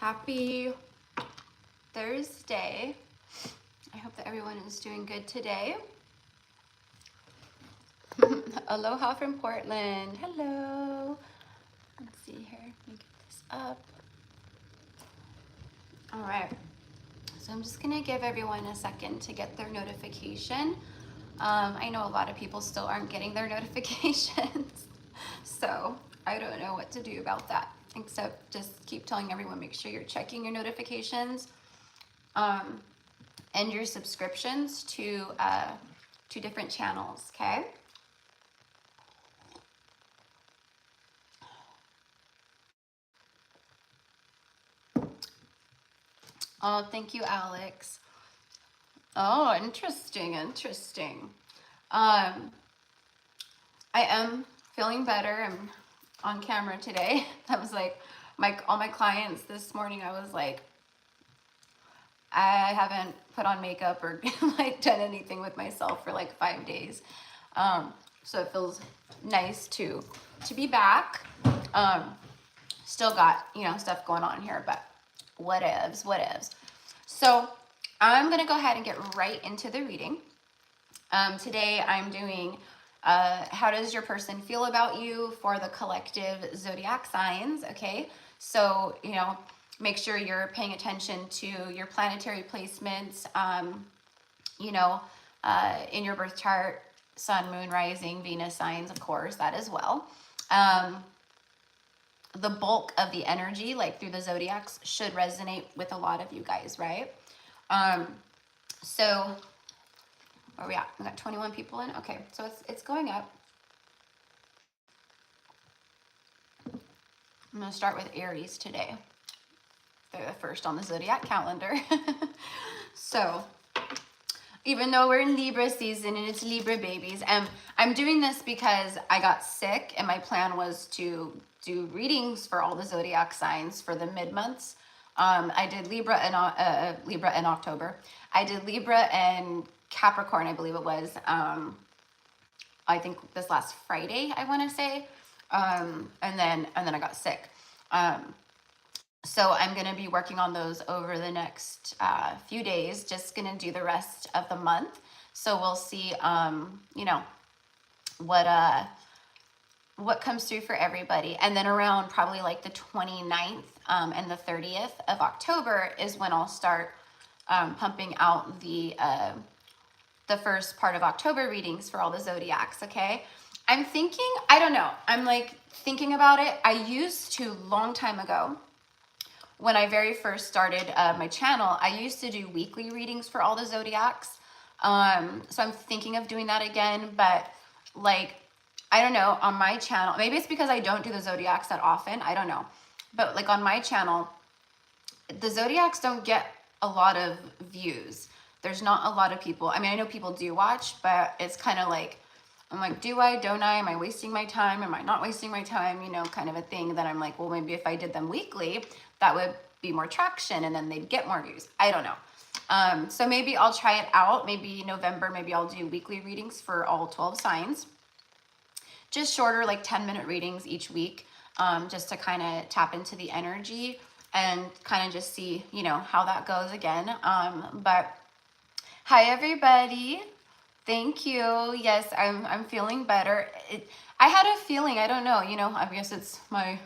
Happy Thursday. I hope that everyone is doing good today. Aloha from Portland. Hello. Let's see here. Let me get this up. All right. So I'm just going to give everyone a second to get their notification. I know a lot of people still aren't getting their notifications. So I don't know what to do about that, except just keep telling everyone, make sure you're checking your notifications and your subscriptions to different channels, okay? Oh, thank you, Alex. Oh, interesting, interesting. I am feeling better. I'm on camera today. That was like all my clients this morning. I was like, I haven't put on makeup or like done anything with myself for like 5 days. So it feels nice to be back. Still got, you know, stuff going on here, but whatevs. So I'm gonna go ahead and get right into the reading. Today I'm doing how does your person feel about you for the collective zodiac signs, okay? So, you know, make sure you're paying attention to your planetary placements, you know, in your birth chart, sun, moon, rising, Venus signs, of course, that as well. The bulk of the energy, like through the zodiacs, should resonate with a lot of you guys, right? So where are we at? We got 21 people in. Okay, so it's going up. I'm gonna start with Aries today. They're the first on the zodiac calendar. So even though we're in Libra season and it's Libra babies, and I'm doing this because I got sick and my plan was to do readings for all the zodiac signs for the mid-months. I did Libra in October. I did Libra and Capricorn, I believe it was. I think this last Friday, I want to say, and then I got sick. So I'm going to be working on those over the next few days, just going to do the rest of the month. So we'll see, you know, what comes through for everybody. And then around probably like the 29th and the 30th of October is when I'll start pumping out the first part of October readings for all the zodiacs, okay? I'm thinking, I don't know, I'm like thinking about it. I used to, long time ago, when I very first started my channel, I used to do weekly readings for all the zodiacs. So I'm thinking of doing that again, but like, I don't know, on my channel, maybe it's because I don't do the zodiacs that often, I don't know. But like on my channel, the zodiacs don't get a lot of views. There's not a lot of people. I mean, I know people do watch, but it's kind of like, I'm like, do I, don't I? Am I wasting my time? Am I not wasting my time? You know, kind of a thing that I'm like, well, maybe if I did them weekly, that would be more traction and then they'd get more views. I don't know. So maybe I'll try it out. Maybe November, maybe I'll do weekly readings for all 12 signs. Just shorter, like 10-minute readings each week, just to kind of tap into the energy and kind of just see, you know, how that goes again. But hi, everybody. Thank you. Yes, I'm feeling better. I had a feeling, I don't know, you know, I guess it's my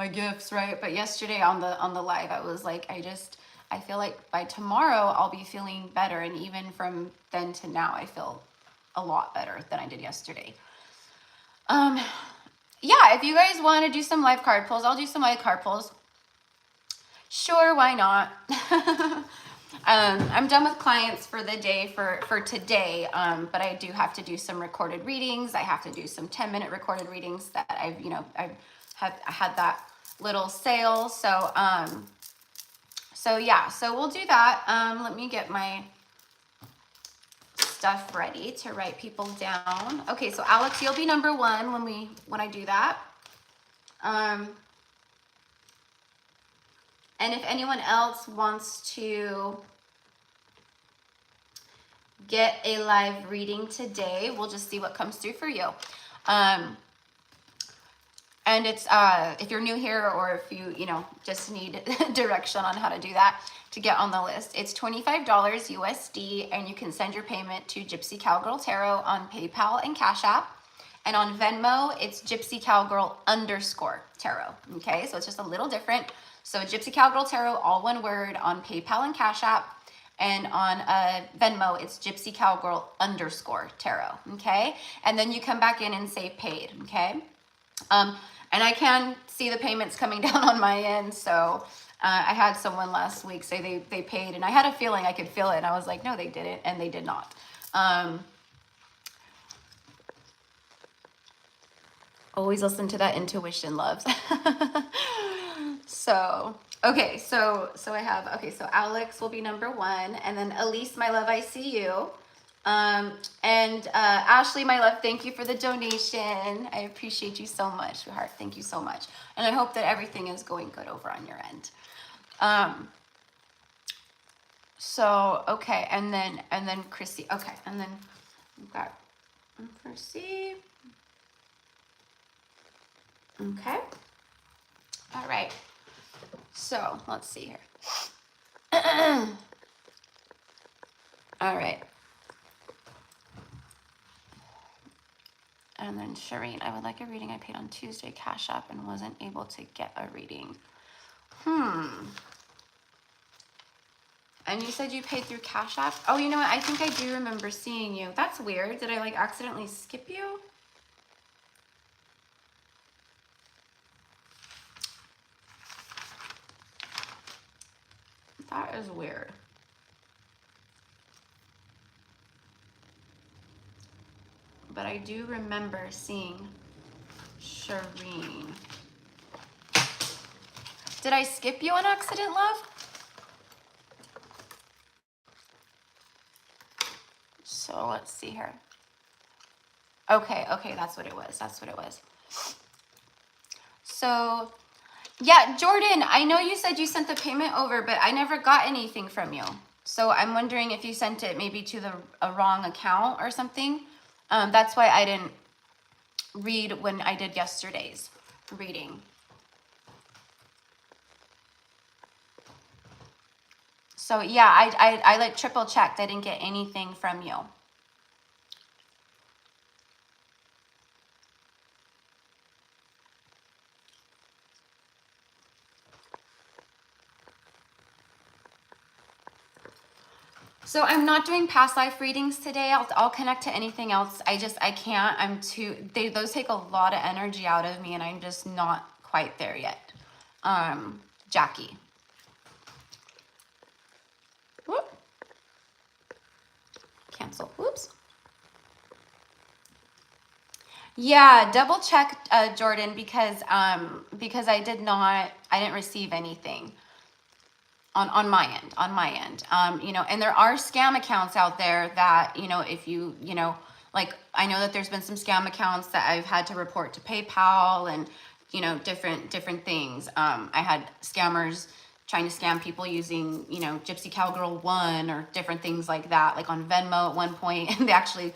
gifts, right? But yesterday on the live, I was like, I feel like by tomorrow I'll be feeling better. And even from then to now, I feel a lot better than I did yesterday. Yeah, if you guys want to do some live card pulls, I'll do some live card pulls. Sure, why not? I'm done with clients for the day for today, but I do have to do some recorded readings. I have to do some 10-minute recorded readings that I had that little sale. So, so yeah, so we'll do that. Let me get my stuff ready to write people down. Okay, so Alex, you'll be number one when I do that. And if anyone else wants to get a live reading today, we'll just see what comes through for you. And it's, if you're new here or if you know, just need direction on how to do that to get on the list, it's $25 USD, and you can send your payment to Gypsy Cowgirl Tarot on PayPal and Cash App. And on Venmo, it's Gypsy Cowgirl _ Tarot. Okay, so it's just a little different. So Gypsy Cowgirl Tarot, all one word, on PayPal and Cash App. And on Venmo, it's Gypsy Cowgirl _ Tarot. Okay, and then you come back in and say paid. Okay. And I can see the payments coming down on my end. So I had someone last week say they paid, and I had a feeling, I could feel it. And I was like, no, they didn't. And they did not. Always listen to that intuition, loves. So, okay. So I have, okay. So Alex will be number 1. And then Elise, my love, I see you. And Ashley, my love, thank you for the donation. I appreciate you so much, sweetheart. Thank you so much. And I hope that everything is going good over on your end. So, okay. And then Chrissy. Okay. And then we've got Chrissy. Okay. All right. So let's see here. All right. And then Shireen, I would like a reading. I paid on Tuesday, Cash App, and wasn't able to get a reading. And you said you paid through Cash App? Oh, you know what? I think I do remember seeing you. That's weird. Did I like accidentally skip you? That is weird. But I do remember seeing Shireen. Did I skip you on accident, love? So let's see here. Okay, that's what it was. That's what it was. So, yeah, Jordan, I know you said you sent the payment over, but I never got anything from you. So I'm wondering if you sent it maybe to a wrong account or something. That's why I didn't read when I did yesterday's reading. So yeah, I like triple checked. I didn't get anything from you. So I'm not doing past life readings today. I'll connect to anything else. I can't. Those take a lot of energy out of me, and I'm just not quite there yet. Jackie. Whoop. Cancel. Whoops. Yeah, double check, Jordan, because I didn't receive anything on my end. You know, and there are scam accounts out there that, you know, if you know, like, I know that there's been some scam accounts that I've had to report to PayPal and, you know, different things. I had scammers trying to scam people using, you know, Gypsy Cowgirl 1 or different things like that, like on Venmo at one point. And they actually,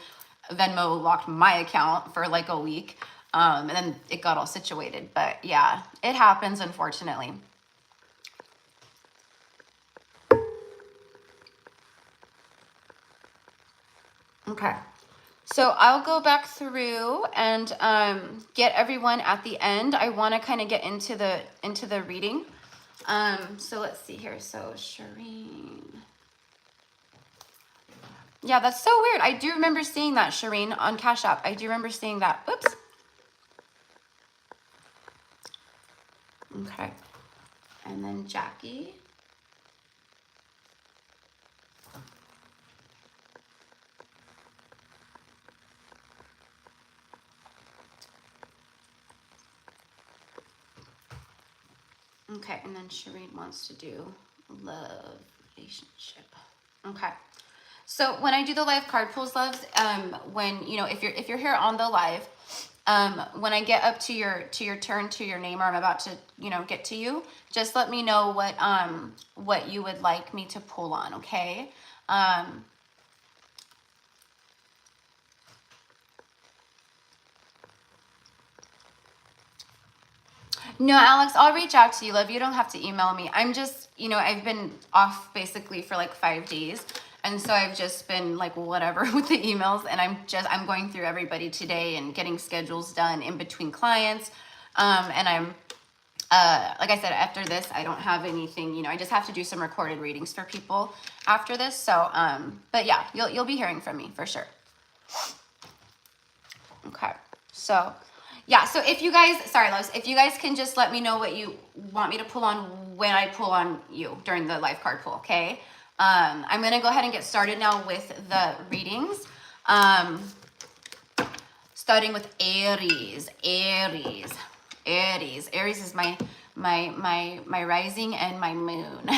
Venmo locked my account for like a week. And then it got all situated. But yeah, it happens, unfortunately. Okay. So I'll go back through and get everyone at the end. I want to kind of get into the reading. So let's see here. So Shireen. Yeah, that's so weird. I do remember seeing that, Shireen, on Cash App. I do remember seeing that. Oops. Okay. And then Jackie. Okay, and then Shireen wants to do love, relationship. Okay. So when I do the live card pulls, loves, when, you know, if you're here on the live, when I get up to your turn, to your name, or I'm about to, you know, get to you, just let me know what you would like me to pull on, okay? No, Alex, I'll reach out to you, love. You don't have to email me. I'm just, you know, I've been off basically for like 5 days. And so I've just been like whatever with the emails, and I'm going through everybody today and getting schedules done in between clients. And I'm, like I said, after this, I don't have anything, you know, I just have to do some recorded readings for people after this. So, but yeah, you'll be hearing from me for sure. Okay. So, yeah. So if you guys, sorry, loves, if you guys can just let me know what you want me to pull on when I pull on you during the life card pull. Okay. I'm going to go ahead and get started now with the readings. Starting with Aries. Aries is my rising and my moon.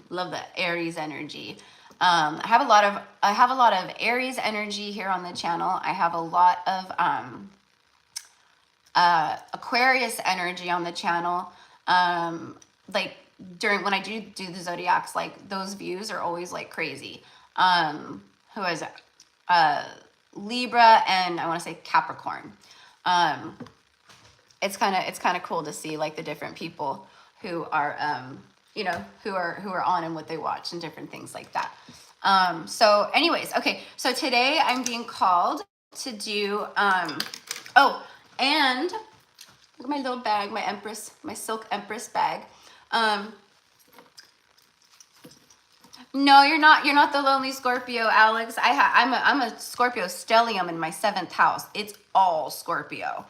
Love the Aries energy. I have a lot of Aries energy here on the channel. I have a lot of Aquarius energy on the channel. Like when I do the zodiacs, like those views are always like crazy. Who is it? Libra, and I want to say Capricorn. It's kind of cool to see like the different people who are you know, who are on and what they watch and different things like that. So anyways, okay, so today I'm being called to do oh, and look at my little bag, my Empress, my silk Empress bag. No, you're not the lonely Scorpio, Alex. I'm a Scorpio stellium in my 7th house. It's all Scorpio.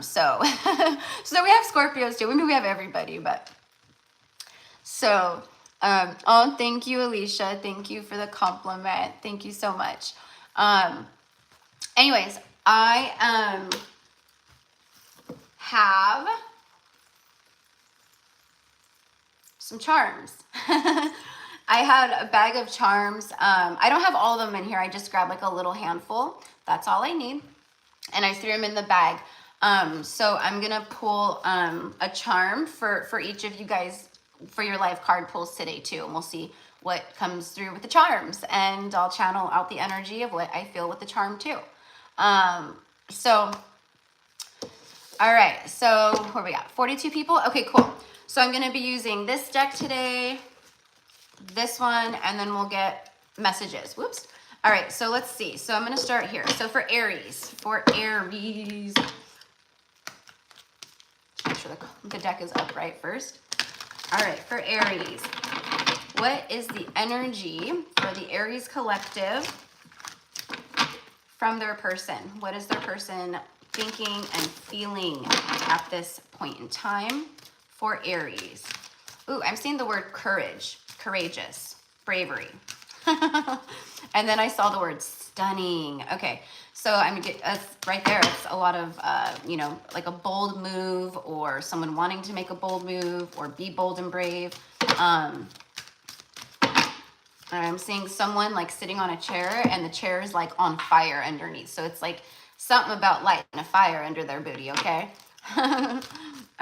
So we have Scorpios too. Maybe we have everybody, but so oh, thank you, Alicia. Thank you for the compliment. Thank you so much. Anyways, I have some charms. I had a bag of charms. I don't have all of them in here. I just grabbed like a little handful. That's all I need. And I threw them in the bag. So I'm going to pull a charm for each of you guys for your live card pulls today too. And we'll see what comes through with the charms. And I'll channel out the energy of what I feel with the charm too. So, all right. So what we got? 42 people? Okay, cool. So I'm going to be using this deck today, this one, and then we'll get messages. Whoops. All right, so let's see. So I'm going to start here. So for Aries, make sure the deck is upright first. All right, for Aries, what is the energy for the Aries collective from their person? What is their person thinking and feeling at this point in time for Aries? Ooh, I'm seeing the word courage, courageous, bravery. And then I saw the word stunning. Okay, so I mean, right there, it's a lot of, you know, like a bold move or someone wanting to make a bold move or be bold and brave. I'm seeing someone like sitting on a chair and the chair is like on fire underneath. So it's like something about lighting a fire under their booty, okay? All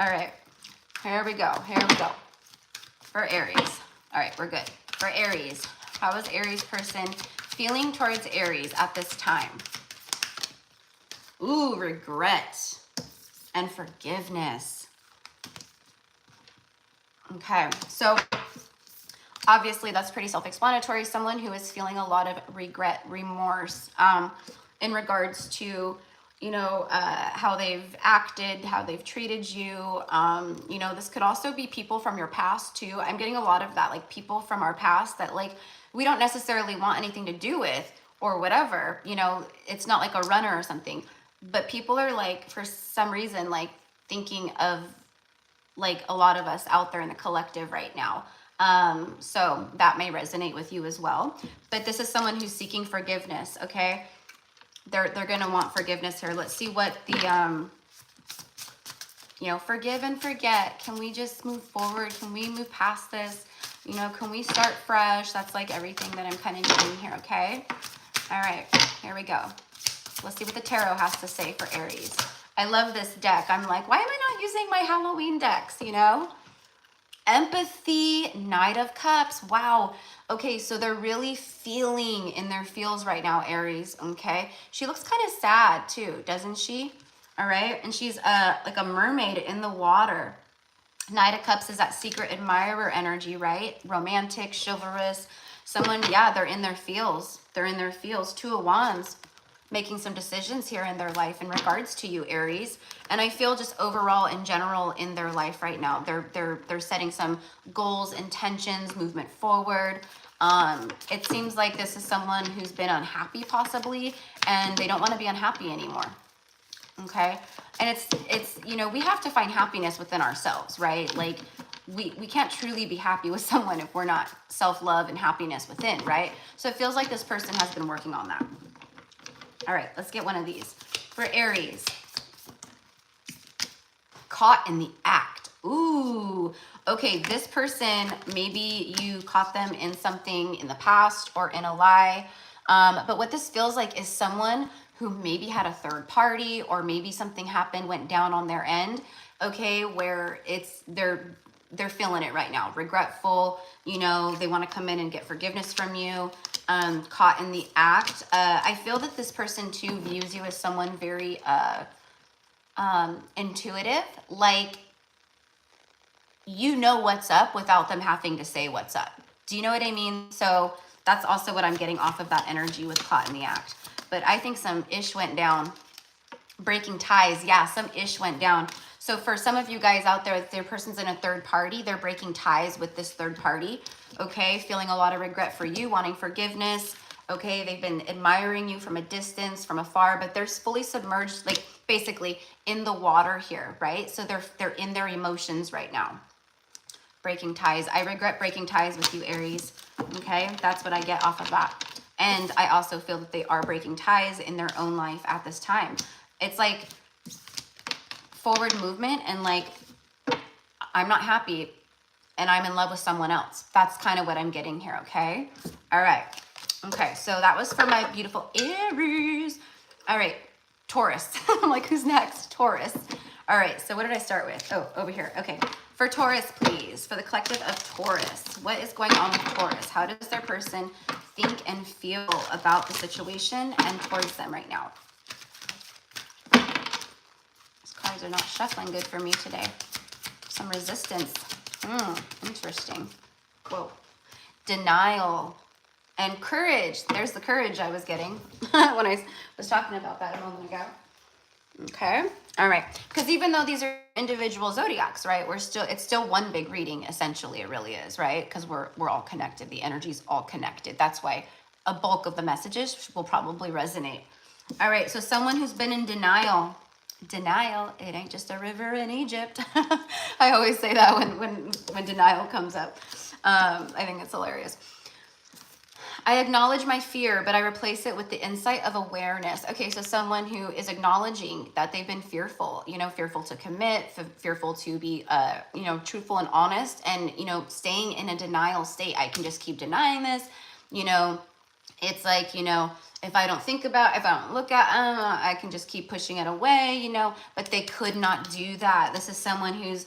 right, here we go. For Aries. All right, we're good. For Aries, how is Aries person feeling towards Aries at this time? Ooh, regret and forgiveness. Okay, so obviously that's pretty self-explanatory. Someone who is feeling a lot of regret, remorse in regards to, you know, how they've acted, how they've treated you. You know, this could also be people from your past too. I'm getting a lot of that, like people from our past that like we don't necessarily want anything to do with or whatever, you know, it's not like a runner or something, but people are like, for some reason, like thinking of like a lot of us out there in the collective right now. So that may resonate with you as well, but this is someone who's seeking forgiveness. Okay. They're going to want forgiveness here. Let's see what the, you know, forgive and forget. Can we just move forward? Can we move past this? You know, can we start fresh? That's like everything that I'm kind of doing here. Okay. All right, here we go. Let's see what the tarot has to say for Aries. I love this deck. I'm like, why am I not using my Halloween decks, you know? Empathy, Knight of Cups. Wow. Okay, so they're really feeling in their feels right now, Aries, okay? She looks kind of sad too, doesn't she? All right. And she's like a mermaid in the water. Knight of Cups is that secret admirer energy, right? Romantic, chivalrous. Someone, yeah, they're in their feels. They're in their feels. Two of Wands, making some decisions here in their life in regards to you, Aries. And I feel just overall in general in their life right now, they're setting some goals, intentions, movement forward. It seems like this is someone who's been unhappy possibly, and they don't want to be unhappy anymore. Okay. And it's, you know, we have to find happiness within ourselves, right? Like we can't truly be happy with someone if we're not self-love and happiness within, right? So it feels like this person has been working on that. All right, let's get one of these. For Aries, caught in the act. Ooh, okay, this person, maybe you caught them in something in the past or in a lie. But what this feels like is someone who maybe had a third party, or maybe something happened, went down on their end, okay, where it's, they're feeling it right now. Regretful, you know, they want to come in and get forgiveness from you. Caught in the act. I feel that this person too views you as someone very intuitive, like you know what's up without them having to say what's up. Do you know what I mean? So that's also what I'm getting off of that energy with caught in the act. But I think some ish went down. Breaking ties, yeah, some ish went down. So for some of you guys out there, if their person's in a third party, they're breaking ties with this third party, okay? Feeling a lot of regret for you, wanting forgiveness, okay? They've been admiring you from a distance, from afar, but they're fully submerged, like basically in the water here, right? So they're in their emotions right now. Breaking ties. I regret breaking ties with you, Aries, okay? That's what I get off of that. And I also feel that they are breaking ties in their own life at this time. It's like forward movement and like, I'm not happy and I'm in love with someone else. That's kind of what I'm getting here, okay? All right. Okay, so that was for my beautiful Aries. All right, Taurus. I'm like, who's next? Taurus. All right, so what did I start with? Oh, over here. Okay, for Taurus, please. For the collective of Taurus, what is going on with Taurus? How does their person think and feel about the situation and towards them right now? Cards are not shuffling good for me today. Some resistance. Interesting. Whoa. Denial and courage. There's the courage I was getting when I was talking about that a moment ago. Okay. All right. Because even though these are individual zodiacs, right? It's still one big reading. Essentially, it really is, right? Because we're all connected. The energy's all connected. That's why a bulk of the messages will probably resonate. All right. So someone who's been in denial. Denial, it ain't just a river in Egypt. I always say that when denial comes up. I think it's hilarious. I acknowledge my fear, but I replace it with the insight of awareness. Okay, so someone who is acknowledging that they've been fearful, you know, fearful to commit, fearful to be, you know, truthful and honest, and, you know, staying in a denial state. I can just keep denying this, you know, it's like, you know, if I don't think about, if I don't look at, I can just keep pushing it away, you know, but they could not do that. This is someone who's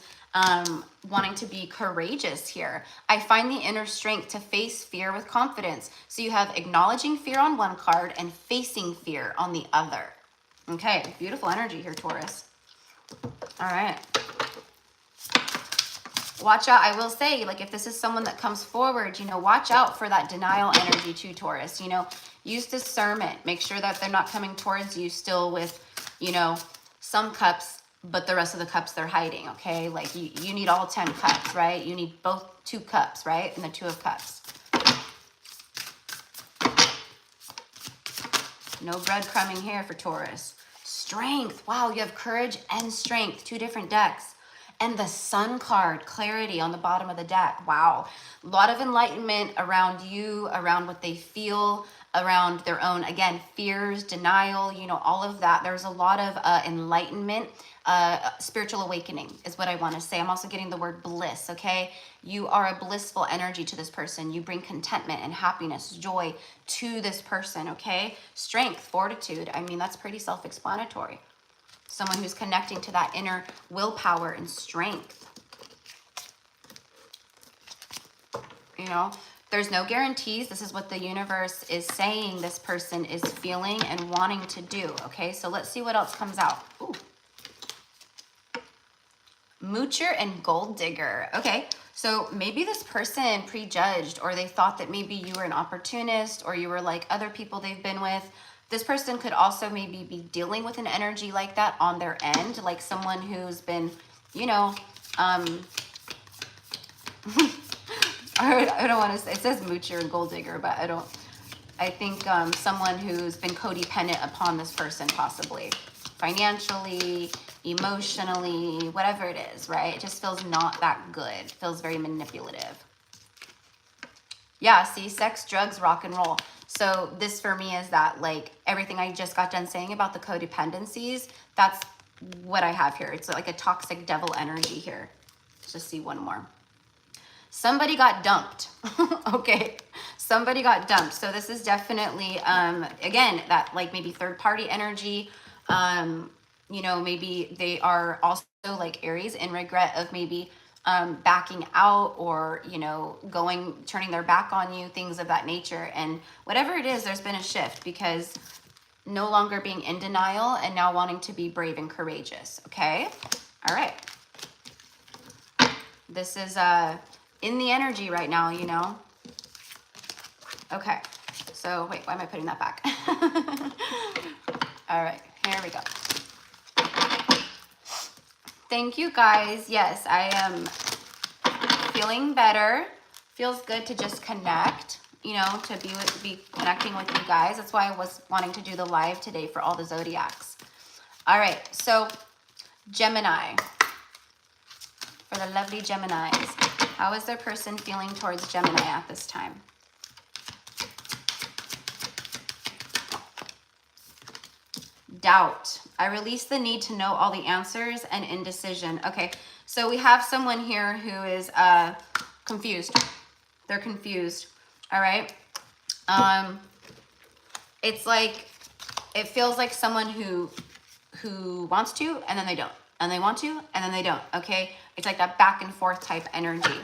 wanting to be courageous here. I find the inner strength to face fear with confidence. So you have acknowledging fear on one card and facing fear on the other. Okay, beautiful energy here, Taurus. All right. Watch out. I will say, like, if this is someone that comes forward, you know, watch out for that denial energy too, Taurus. You know, use discernment. Make sure that they're not coming towards you still with, you know, some cups, but the rest of the cups they're hiding, okay? Like, you need all 10 cups, right? You need both 2 cups, right? And the 2 of cups. No breadcrumbing here for Taurus. Strength. Wow, you have courage and strength. 2 different decks. And the Sun card, clarity on the bottom of the deck. Wow. A lot of enlightenment around you, around what they feel, around their own, again, fears, denial, you know, all of that. There's a lot of enlightenment, spiritual awakening is what I want to say. I'm also getting the word bliss, okay? You are a blissful energy to this person. You bring contentment and happiness, joy to this person, okay? Strength, fortitude. I mean, that's pretty self-explanatory. Someone who's connecting to that inner willpower and strength. You know, there's no guarantees. This is what the universe is saying this person is feeling and wanting to do. Okay, so let's see what else comes out. Ooh, Moocher and gold digger. Okay, so maybe this person prejudged, or they thought that maybe you were an opportunist, or you were like other people they've been with. This person could also maybe be dealing with an energy like that on their end, like someone who's been, you know, I don't want to say, it says moocher and gold digger, but I think someone who's been codependent upon this person, possibly financially, emotionally, whatever it is, right? It just feels not that good. It feels very manipulative. Yeah, see, sex, drugs, rock and roll. So this for me is that, like, everything I just got done saying about the codependencies, that's what I have here. It's like a toxic devil energy here. Let's just see one more. Somebody got dumped. Okay, somebody got dumped. So this is definitely, again, that like maybe third party energy. You know, maybe they are also like Aries in regret of maybe backing out, or, you know, turning their back on you, things of that nature. And whatever it is, there's been a shift, because no longer being in denial and now wanting to be brave and courageous. Okay. All right. This is in the energy right now, you know. Okay. So wait, why am I putting that back? All right, here we go. Thank you guys. Yes, I am feeling better. Feels good to just connect, you know, to be connecting with you guys. That's why I was wanting to do the live today for all the Zodiacs. All right, so Gemini. For the lovely Geminis, how is their person feeling towards Gemini at this time? Doubt. I release the need to know all the answers and indecision. Okay, so we have someone here who is confused. They're confused. All right. It's like, it feels like someone who wants to and then they don't, and they want to and then they don't. Okay, it's like that back and forth type energy.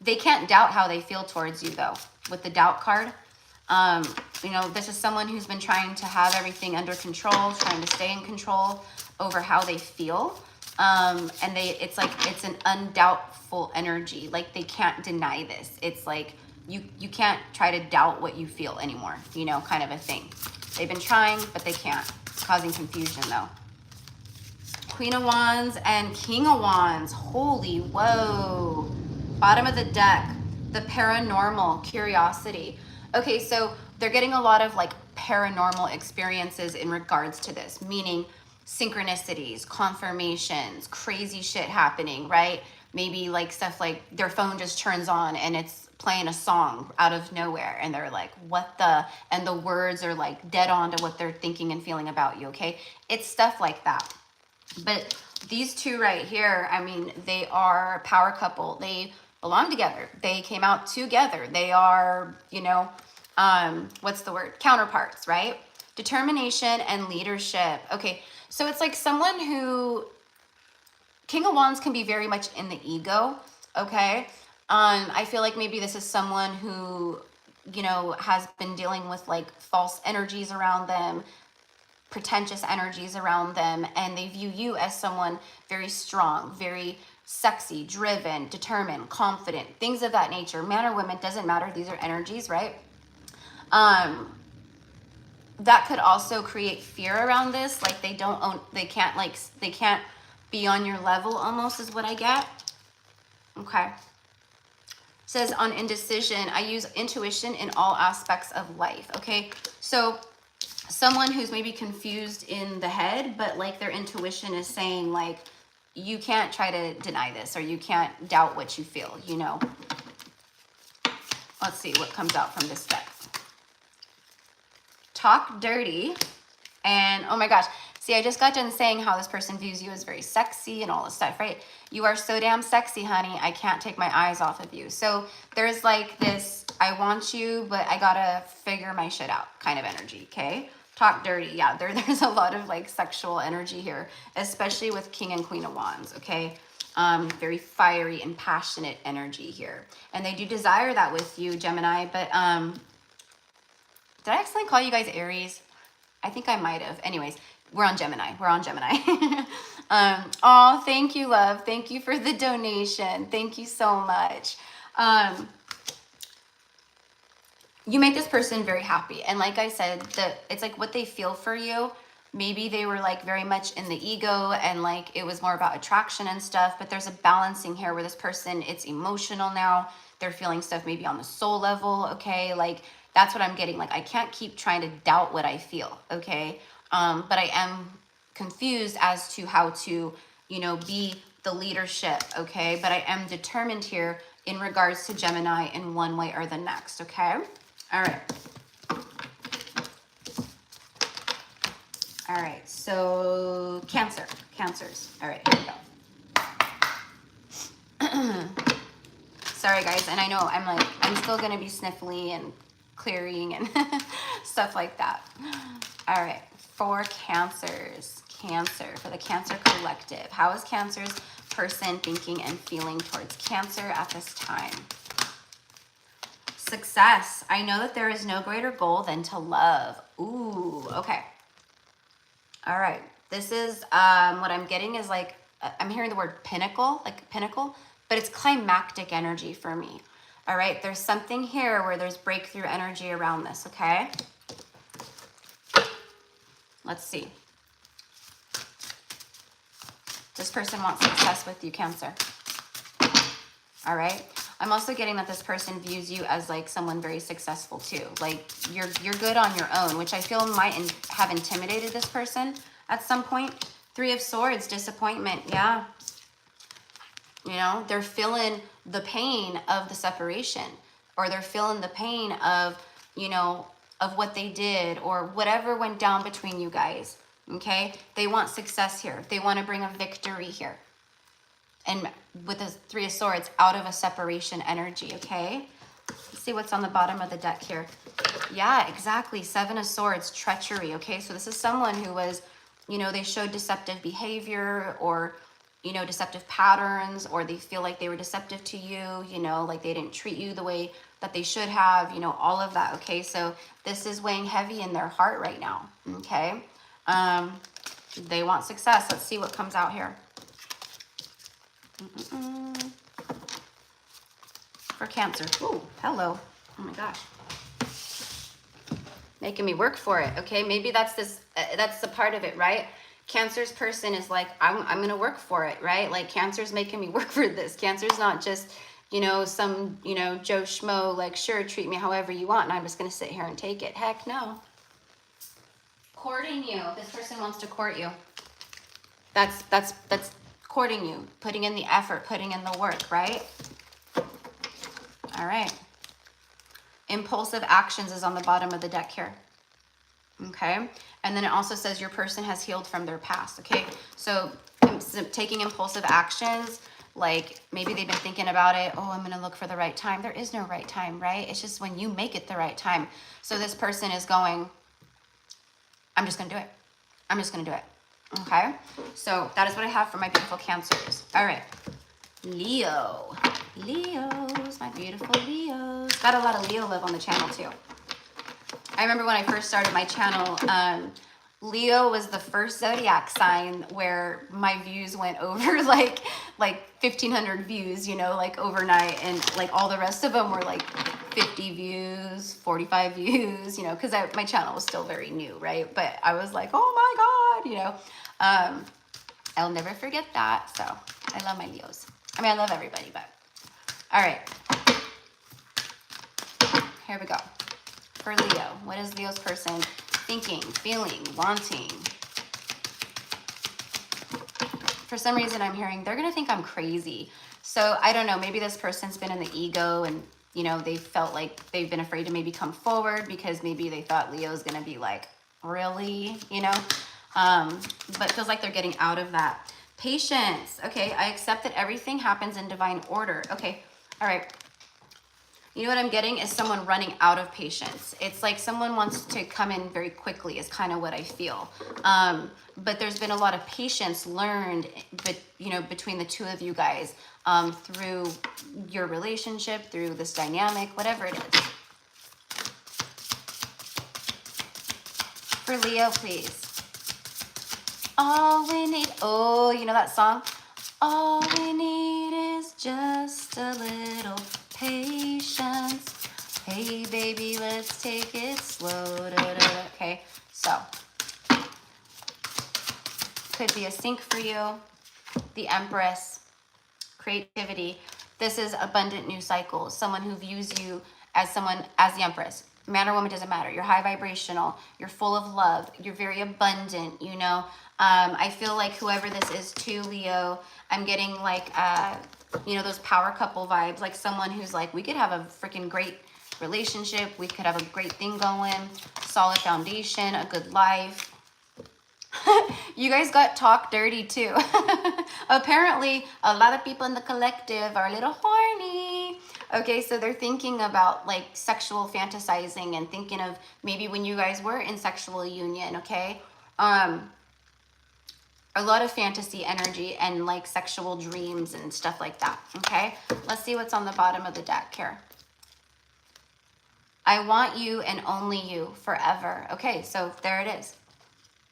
They can't doubt how they feel towards you, though, with the doubt card. You know, this is someone who's been trying to have everything under control, trying to stay in control over how they feel. And it's like, it's an undoubtful energy. Like, they can't deny this. It's like, you can't try to doubt what you feel anymore, you know, kind of a thing. They've been trying, but they can't. It's causing confusion, though. Queen of Wands and King of Wands. Holy, whoa. Bottom of the deck, the paranormal, curiosity. Okay, so they're getting a lot of like paranormal experiences in regards to this, meaning synchronicities, confirmations, crazy shit happening, right? Maybe like stuff like their phone just turns on and it's playing a song out of nowhere, and they're like, what the, and the words are like dead on to what they're thinking and feeling about you. Okay, it's stuff like that. But these two right here, I mean, they are a power couple. They belong together. They came out together. They are, you know, what's the word? Counterparts, right? Determination and leadership. Okay, so it's like someone who, King of Wands can be very much in the ego, okay? I feel like maybe this is someone who, you know, has been dealing with like false energies around them, pretentious energies around them, and they view you as someone very strong, very sexy, driven, determined, confident, things of that nature. Man or woman, doesn't matter. These are energies, right? That could also create fear around this. Like they can't be on your level, almost, is what I get. Okay. Says on indecision, I use intuition in all aspects of life. Okay, so someone who's maybe confused in the head, but like their intuition is saying like, you can't try to deny this, or you can't doubt what you feel, you know. Let's see what comes out from this deck. Talk dirty. And oh my gosh, see, I just got done saying how this person views you as very sexy and all this stuff, right? You are so damn sexy, honey. I can't take my eyes off of you. So there's like this, I want you, but I gotta figure my shit out kind of energy, okay? Talk dirty. Yeah, there's a lot of like sexual energy here, especially with King and Queen of Wands, okay? Very fiery and passionate energy here. And they do desire that with you, Gemini, but did I accidentally call you guys Aries? I think I might have. Anyways, We're on Gemini. We're on Gemini. Oh, thank you, love. Thank you for the donation. Thank you so much. You make this person very happy. And like I said, it's like what they feel for you. Maybe they were like very much in the ego and like it was more about attraction and stuff, but there's a balancing here where this person, it's emotional now. They're feeling stuff maybe on the soul level, okay? Like that's what I'm getting. Like I can't keep trying to doubt what I feel, okay? But I am confused as to how to, you know, be the leadership, okay? But I am determined here in regards to Gemini in one way or the next, okay? All right. All right, so Cancers. All right, here we go. Sorry, guys, and I know I'm still gonna be sniffly and clearing and stuff like that. All right, for Cancers, for the Cancer collective. How is Cancer's person thinking and feeling towards Cancer at this time? Success. I know that there is no greater goal than to love. Ooh, okay. All right. This is what I'm getting is like, I'm hearing the word pinnacle, like pinnacle, but it's climactic energy for me. All right. There's something here where there's breakthrough energy around this. Okay. Let's see. This person wants success with you, Cancer. All right. I'm also getting that this person views you as like someone very successful too. Like you're good on your own, which I feel might have intimidated this person at some point. 3 of Swords, disappointment. Yeah. You know, they're feeling the pain of the separation, or they're feeling the pain of, you know, of what they did or whatever went down between you guys. Okay. They want success here. They want to bring a victory here. And with the 3 of Swords, out of a separation energy, okay? Let's see what's on the bottom of the deck here. Yeah, exactly. 7 of Swords, treachery, okay? So this is someone who was, you know, they showed deceptive behavior or, you know, deceptive patterns, or they feel like they were deceptive to you, you know, like they didn't treat you the way that they should have, you know, all of that, okay? So this is weighing heavy in their heart right now, okay? They want success. Let's see what comes out here. For Cancer. Ooh, hello. Oh my gosh. Making me work for it. Okay, maybe that's the part of it, right? Cancer's person is like, I'm gonna work for it, right? Like Cancer's making me work for this. Cancer's not just, you know, some, you know, Joe Schmo, like, sure, treat me however you want and I'm just gonna sit here and take it. Heck no. Courting you. This person wants to court you. That's courting you, putting in the effort, putting in the work, right? All right. Impulsive actions is on the bottom of the deck here. Okay. And then it also says your person has healed from their past. Okay. So taking impulsive actions, like maybe they've been thinking about it. Oh, I'm going to look for the right time. There is no right time, right? It's just when you make it the right time. So this person is going, I'm just going to do it. I'm just going to do it. Okay, so that is what I have for my beautiful Cancers. All right, Leos, my beautiful Leos. Got a lot of Leo love on the channel too. I remember when I first started my channel, Leo was the first zodiac sign where my views went over like 1,500 views, you know, like overnight, and like all the rest of them were like 50 views, 45 views, you know, because my channel was still very new, right? But I was like, oh my God, you know. I'll never forget that. So I love my Leos. I mean, I love everybody, but all right. Here we go. For Leo, what is Leo's person thinking, feeling, wanting? For some reason, I'm hearing they're going to think I'm crazy. So I don't know. Maybe this person's been in the ego and, you know, they felt like they've been afraid to maybe come forward because maybe they thought Leo's going to be like, really, you know? But feels like they're getting out of that. Patience. Okay, I accept that everything happens in divine order. Okay, all right. You know what I'm getting is someone running out of patience. It's like someone wants to come in very quickly is kind of what I feel. But there's been a lot of patience learned, but you know, between the two of you guys, through your relationship, through this dynamic, whatever it is. For Leo, please. All we need, oh, you know that song? All we need is just a little patience. Hey, baby, let's take it slow. Da, da, da. Okay, so could be a sync for you. The Empress, creativity. This is abundant new cycles. Someone who views you as the Empress. Man or woman, doesn't matter. You're high vibrational. You're full of love. You're very abundant, you know. I feel like whoever this is to Leo, I'm getting like, you know, those power couple vibes. Like someone who's like, we could have a freaking great relationship. We could have a great thing going. Solid foundation, a good life. You guys got talked dirty too. Apparently, a lot of people in the collective are a little horny. Okay, so they're thinking about like sexual fantasizing and thinking of maybe when you guys were in sexual union, okay? A lot of fantasy energy and like sexual dreams and stuff like that, okay? Let's see what's on the bottom of the deck here. I want you and only you forever. Okay, so there it is.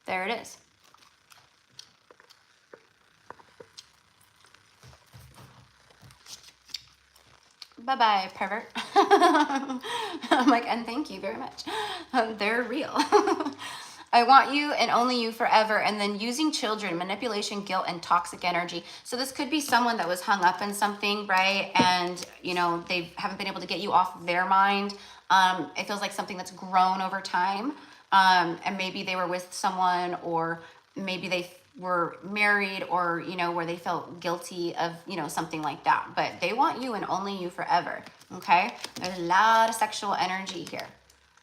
There it is. Bye-bye, pervert. I'm like, and thank you very much. They're real. I want you and only you forever. And then using children, manipulation, guilt, and toxic energy. So this could be someone that was hung up in something, right? And, you know, they haven't been able to get you off of their mind. It feels like something that's grown over time. And maybe they were with someone, or maybe they were married, or, you know, where they felt guilty of, you know, something like that. But they want you and only you forever, okay? There's a lot of sexual energy here,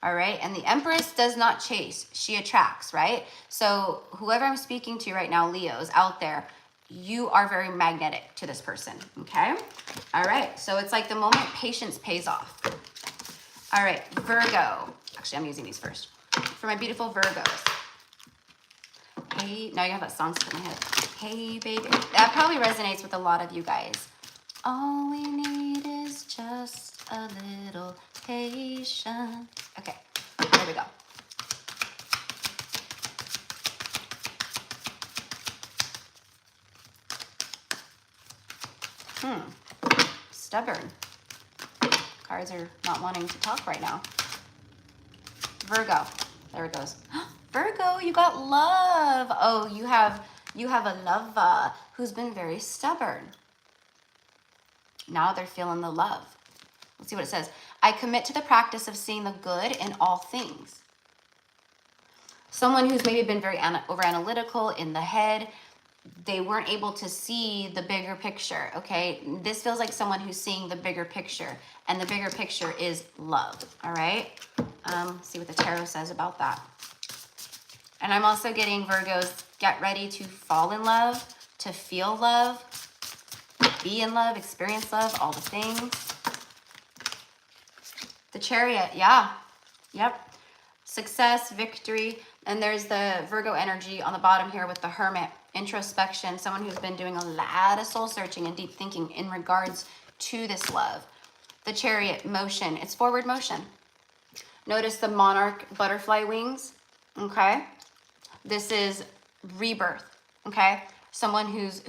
all right? And the Empress does not chase, she attracts, right? So whoever I'm speaking to right now, Leos out there, you are very magnetic to this person, okay? All right, so it's like the moment patience pays off. All right, Virgo. Actually, I'm using these first. For my beautiful Virgos. Hey, now you have that song stuck in my head. Hey, baby. That probably resonates with a lot of you guys. All we need is just a little patience. Okay, there we go. Stubborn. Cards are not wanting to talk right now. Virgo. There it goes. Virgo, you got love. Oh, you have a lover who's been very stubborn. Now they're feeling the love. Let's see what it says. I commit to the practice of seeing the good in all things. Someone who's maybe been very over-analytical in the head, they weren't able to see the bigger picture, okay? This feels like someone who's seeing the bigger picture, and the bigger picture is love, all right? See what the tarot says about that. And I'm also getting Virgos, get ready to fall in love, to feel love, be in love, experience love, all the things. The Chariot, yeah, yep. Success, victory, and there's the Virgo energy on the bottom here with the Hermit, introspection, someone who's been doing a lot of soul searching and deep thinking in regards to this love. The Chariot, motion, it's forward motion. Notice the monarch butterfly wings, okay? This is rebirth, okay? Someone who's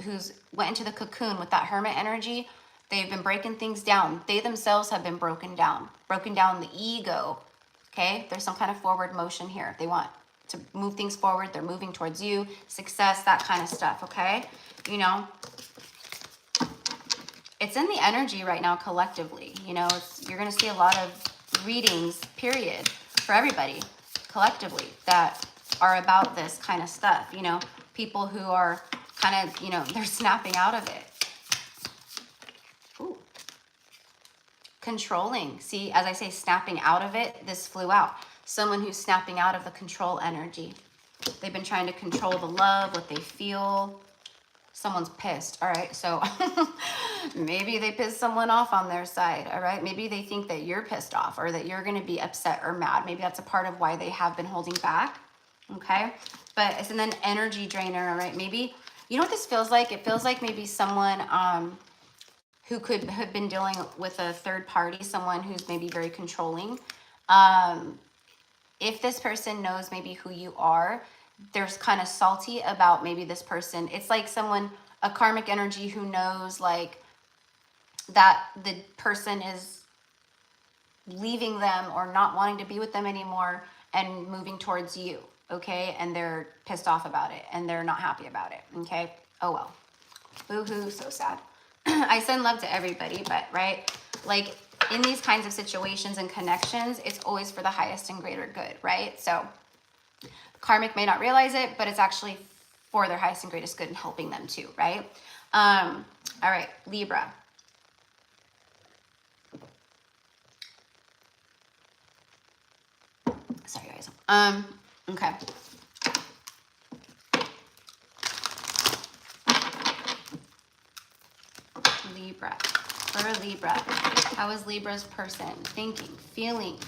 went into the cocoon with that Hermit energy. They've been breaking things down. They themselves have been broken down the ego, okay? There's some kind of forward motion here. They want to move things forward. They're moving towards you, success, that kind of stuff, okay? You know, it's in the energy right now collectively. You know, you're going to see a lot of readings, period, for everybody collectively that are about this kind of stuff. You know, people who are kind of, you know, they're snapping out of it. Ooh. Controlling. See, as I say, snapping out of it, this flew out. Someone who's snapping out of the control energy. They've been trying to control the love, what they feel. Someone's pissed, all right? So maybe they pissed someone off on their side, all right? Maybe they think that you're pissed off or that you're going to be upset or mad. Maybe that's a part of why they have been holding back, okay? But it's an energy drainer, all right? Maybe, you know what this feels like? It feels like maybe someone who could have been dealing with a third party, someone who's maybe very controlling. If this person knows maybe who you are, there's kind of salty about maybe this person. It's like someone, a karmic energy who knows like that the person is leaving them or not wanting to be with them anymore and moving towards you, okay? And they're pissed off about it and they're not happy about it, okay? Oh well. Boo-hoo, so sad. I send love to everybody, but right? Like in these kinds of situations and connections, it's always for the highest and greater good, right? So karmic may not realize it, but it's actually for their highest and greatest good and helping them too, right? All right, Libra. Sorry, guys. Okay. Libra. For Libra. How is Libra's person thinking, feeling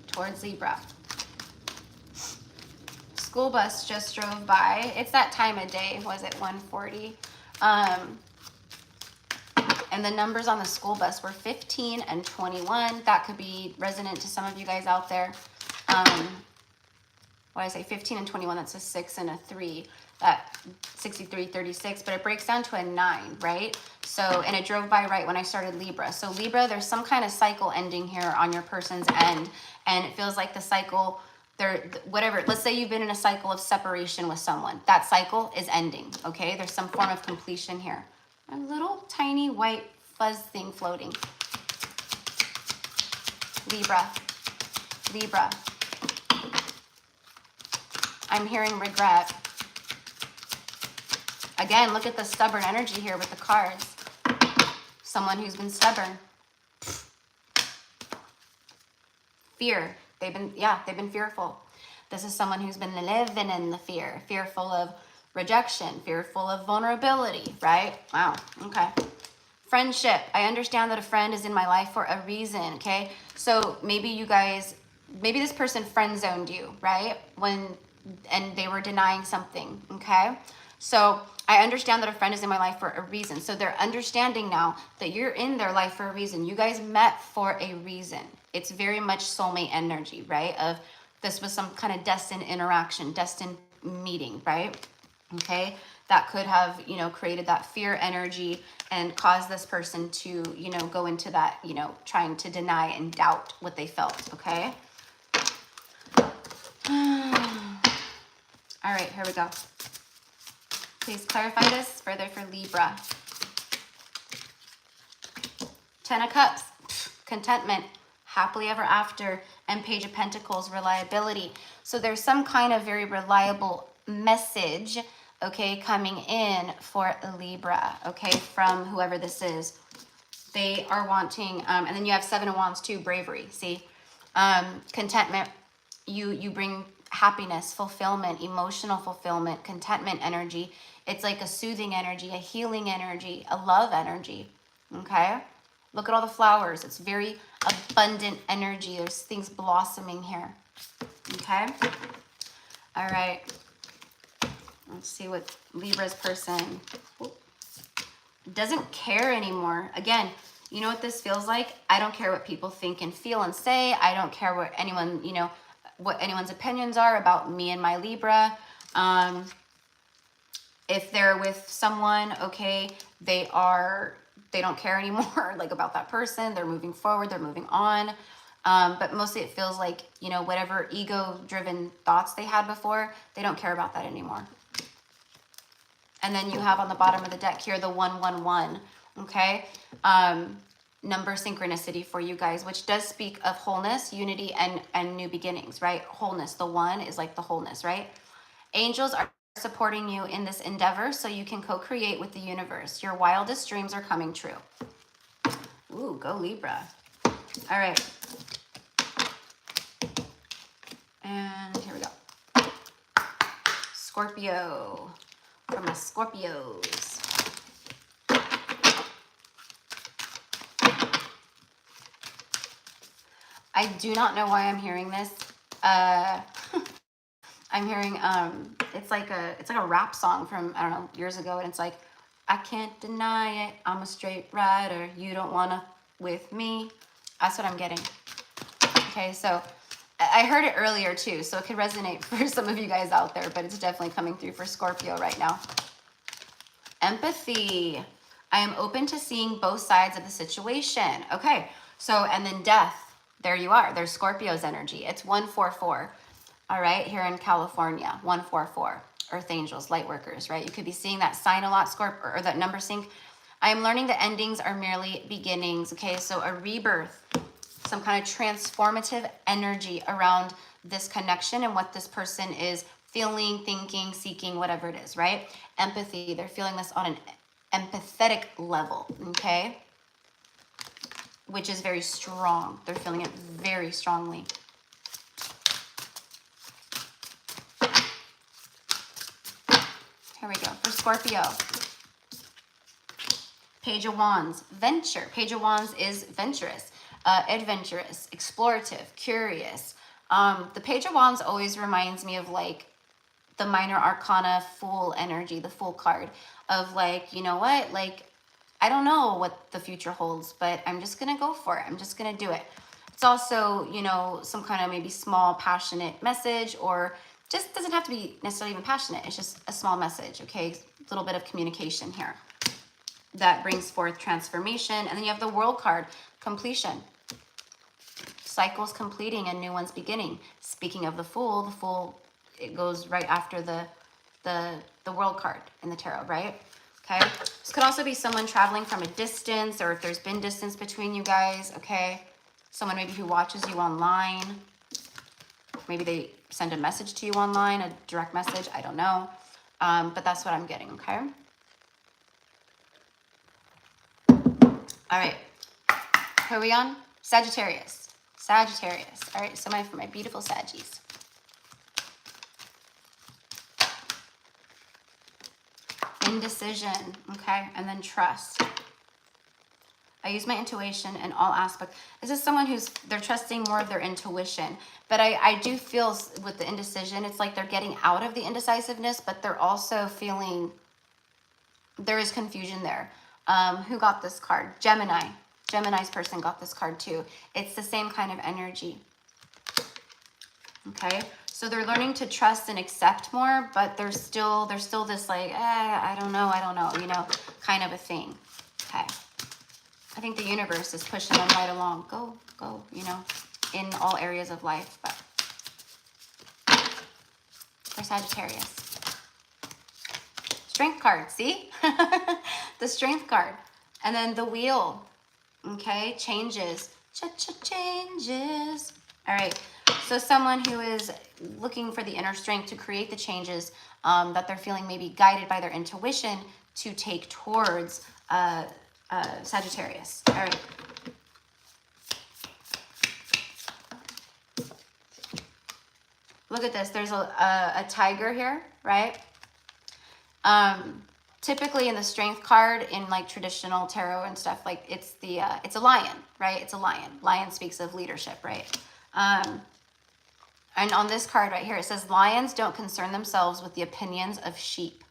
towards Libra? School bus just drove by. It's that time of day. Was it 1:40? And the numbers on the school bus were 15 and 21. That could be resonant to some of you guys out there. What did I say? 15 and 21, that's a 6 and a 3. That 63, 36, but it breaks down to a 9, right? So, and it drove by right when I started Libra. So Libra, there's some kind of cycle ending here on your person's end. And it feels like the cycle, whatever, let's say you've been in a cycle of separation with someone. That cycle is ending, okay? There's some form of completion here. A little tiny white fuzz thing floating. Libra. Libra. I'm hearing regret. Again, look at the stubborn energy here with the cards. Someone who's been stubborn. Fear. They've been fearful. This is someone who's been living in the fear. Fearful of rejection. Fearful of vulnerability, right? Wow, okay. Friendship. I understand that a friend is in my life for a reason, okay? So maybe you guys, maybe this person friend zoned you, right? And they were denying something, okay? So I understand that a friend is in my life for a reason. So they're understanding now that you're in their life for a reason. You guys met for a reason. It's very much soulmate energy, right? Of this was some kind of destined interaction, destined meeting, right? Okay, that could have, you know, created that fear energy and caused this person to, you know, go into that, you know, trying to deny and doubt what they felt, okay? All right, here we go. Please clarify this further for Libra. 10 of Cups, contentment, happily ever after, and Page of Pentacles, reliability. So there's some kind of very reliable message, okay, coming in for Libra, okay, from whoever this is. They are wanting, and then you have 7 of Wands too, bravery, see? Contentment, you bring happiness, fulfillment, emotional fulfillment, contentment energy. It's like a soothing energy, a healing energy, a love energy, okay? Look at all the flowers. It's very abundant energy. There's things blossoming here, okay? All right. Let's see what Libra's person doesn't care anymore. Again, you know what this feels like? I don't care what people think and feel and say. I don't care what anyone, you know, what anyone's opinions are about me and my Libra. If they're with someone, okay, they don't care anymore like about that person. They're moving forward, they're moving on. But mostly it feels like, you know, whatever ego-driven thoughts they had before, they don't care about that anymore. And then you have on the bottom of the deck here the 111, okay? Number synchronicity for you guys, which does speak of wholeness, unity, and new beginnings, right? Wholeness, the 1 is like the wholeness, right? Angels are supporting you in this endeavor so you can co-create with the universe. Your wildest dreams are coming true. Ooh, go Libra. All right. And here we go. Scorpio. From the Scorpios. I do not know why I'm hearing this. I'm hearing it's like a rap song from, I don't know, years ago, and it's like, I can't deny it, I'm a straight rider, you don't wanna with me. That's what I'm getting. Okay, so I heard it earlier too, so it could resonate for some of you guys out there, but it's definitely coming through for Scorpio right now. Empathy. I am open to seeing both sides of the situation. Okay, so, and then death. There you are. There's Scorpio's energy. It's 144. All right, here in California, 144. Earth angels, light workers, right? You could be seeing that sign a lot, Scorpio, or that number sync. I am learning that endings are merely beginnings. Okay, so a rebirth, some kind of transformative energy around this connection and what this person is feeling, thinking, seeking, whatever it is, right? Empathy, they're feeling this on an empathetic level, okay? Which is very strong. They're feeling it very strongly. Here we go. For Scorpio, Page of Wands, venture. Page of Wands is venturous, adventurous, explorative, curious. The Page of Wands always reminds me of like the minor arcana Fool energy, the Fool card of like, you know what, like, I don't know what the future holds, but I'm just going to go for it. I'm just going to do it. It's also, you know, some kind of maybe small, passionate message, or just doesn't have to be necessarily even passionate. It's just a small message, okay? A little bit of communication here that brings forth transformation. And then you have the World card, completion. Cycles completing and new ones beginning. Speaking of the Fool, it goes right after the World card in the tarot, right? Okay. This could also be someone traveling from a distance, or if there's been distance between you guys, okay? Someone maybe who watches you online. Maybe they send a message to you online, a direct message, I don't know. But that's what I'm getting, okay? All right. Who are we on? Sagittarius. Sagittarius. All right, so for my beautiful Saggies. Indecision, okay? And then trust. I use my intuition in all aspects. This is someone they're trusting more of their intuition. But I do feel with the indecision, it's like they're getting out of the indecisiveness, but they're also feeling there is confusion there. Who got this card? Gemini. Gemini's person got this card too. It's the same kind of energy. Okay, so they're learning to trust and accept more, but there's still this like, I don't know, you know, kind of a thing. Okay. I think the universe is pushing them right along. Go, you know, in all areas of life. But for Sagittarius. Strength card, see? The Strength card. And then the Wheel, okay? Changes. Changes. All right. So someone who is looking for the inner strength to create the changes that they're feeling, maybe guided by their intuition to take towards Sagittarius. All right. Look at this. There's a tiger here, right? Typically in the Strength card in like traditional tarot and stuff, like it's a lion, right? It's a lion. Lion speaks of leadership, right? And on this card right here, it says lions don't concern themselves with the opinions of sheep.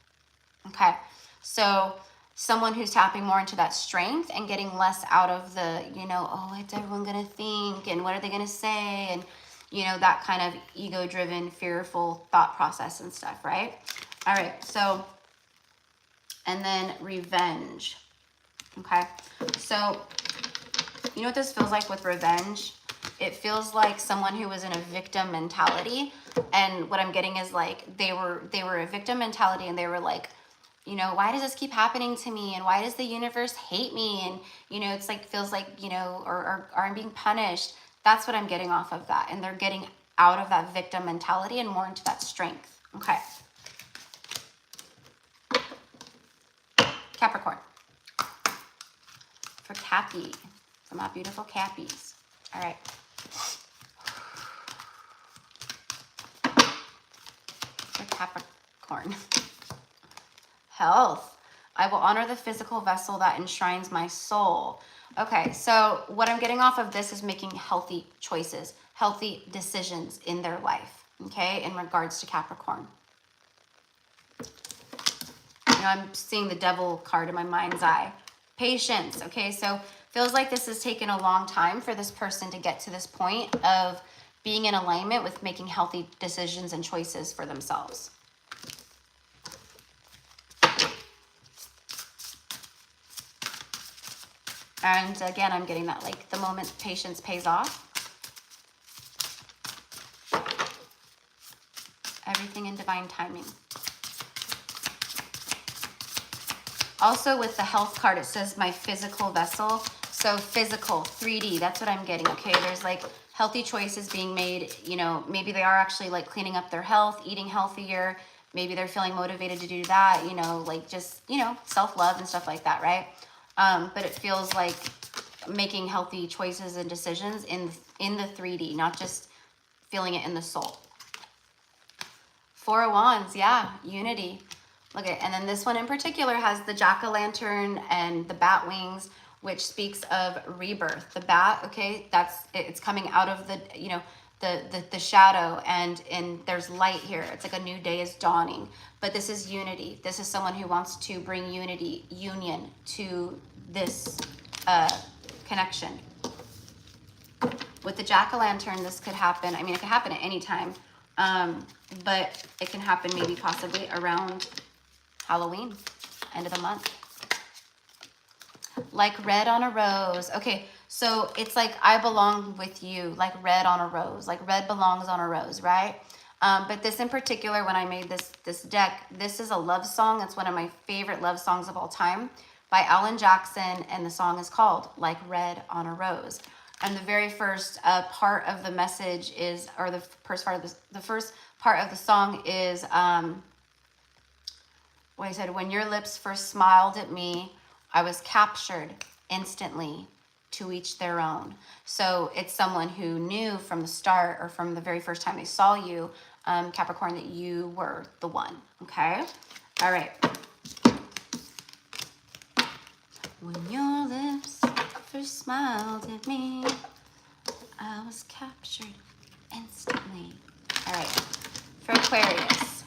Okay. So someone who's tapping more into that strength and getting less out of the, you know, oh, what's everyone going to think? And what are they going to say? And, you know, that kind of ego-driven, fearful thought process and stuff, right? All right. So, and then revenge. Okay. So, you know what this feels like with revenge? It feels like someone who was in a victim mentality. And what I'm getting is like, they were a victim mentality, and they were like, you know, why does this keep happening to me? And why does the universe hate me? And, you know, it's like, feels like, you know, or I'm being punished. That's what I'm getting off of that. And they're getting out of that victim mentality and more into that strength. Okay. Capricorn. For Cappy. For my beautiful Cappies. All right. For Capricorn. Health. I will honor the physical vessel that enshrines my soul. Okay, so what I'm getting off of this is making healthy choices, healthy decisions in their life, okay, in regards to Capricorn. You know, I'm seeing the Devil card in my mind's eye. Patience, okay, so feels like this has taken a long time for this person to get to this point of being in alignment with making healthy decisions and choices for themselves. And again, I'm getting that, like, the moment patience pays off. Everything in divine timing. Also with the health card, it says my physical vessel. So physical, 3D, that's what I'm getting, okay? There's like healthy choices being made, you know, maybe they are actually like cleaning up their health, eating healthier. Maybe they're feeling motivated to do that, you know, like just, you know, self-love and stuff like that, right? But it feels like making healthy choices and decisions in the 3D, not just feeling it in the soul. Four of Wands, yeah, unity. Look at, and then this one in particular has the jack-o'-lantern and the bat wings, which speaks of rebirth. The bat, okay, it's coming out of the, you know, the shadow, and there's light here. It's like a new day is dawning. But this is unity. This is someone who wants to bring unity, union to this connection. With the jack-o'-lantern, this could happen. I mean, it could happen at any time. But it can happen maybe possibly around Halloween, end of the month. Like red on a rose. Okay, so it's like I belong with you, like red on a rose, like red belongs on a rose, right? But this in particular, when I made this deck, this is a love song. It's one of my favorite love songs of all time by Alan Jackson, and the song is called Like Red on a Rose. And the very first part of the message is, or the first part of the song is, what he said, when your lips first smiled at me, I was captured instantly, to each their own. So it's someone who knew from the start, or from the very first time they saw you, Capricorn, that you were the one, okay? All right. When your lips first smiled at me, I was captured instantly. All right, for Aquarius.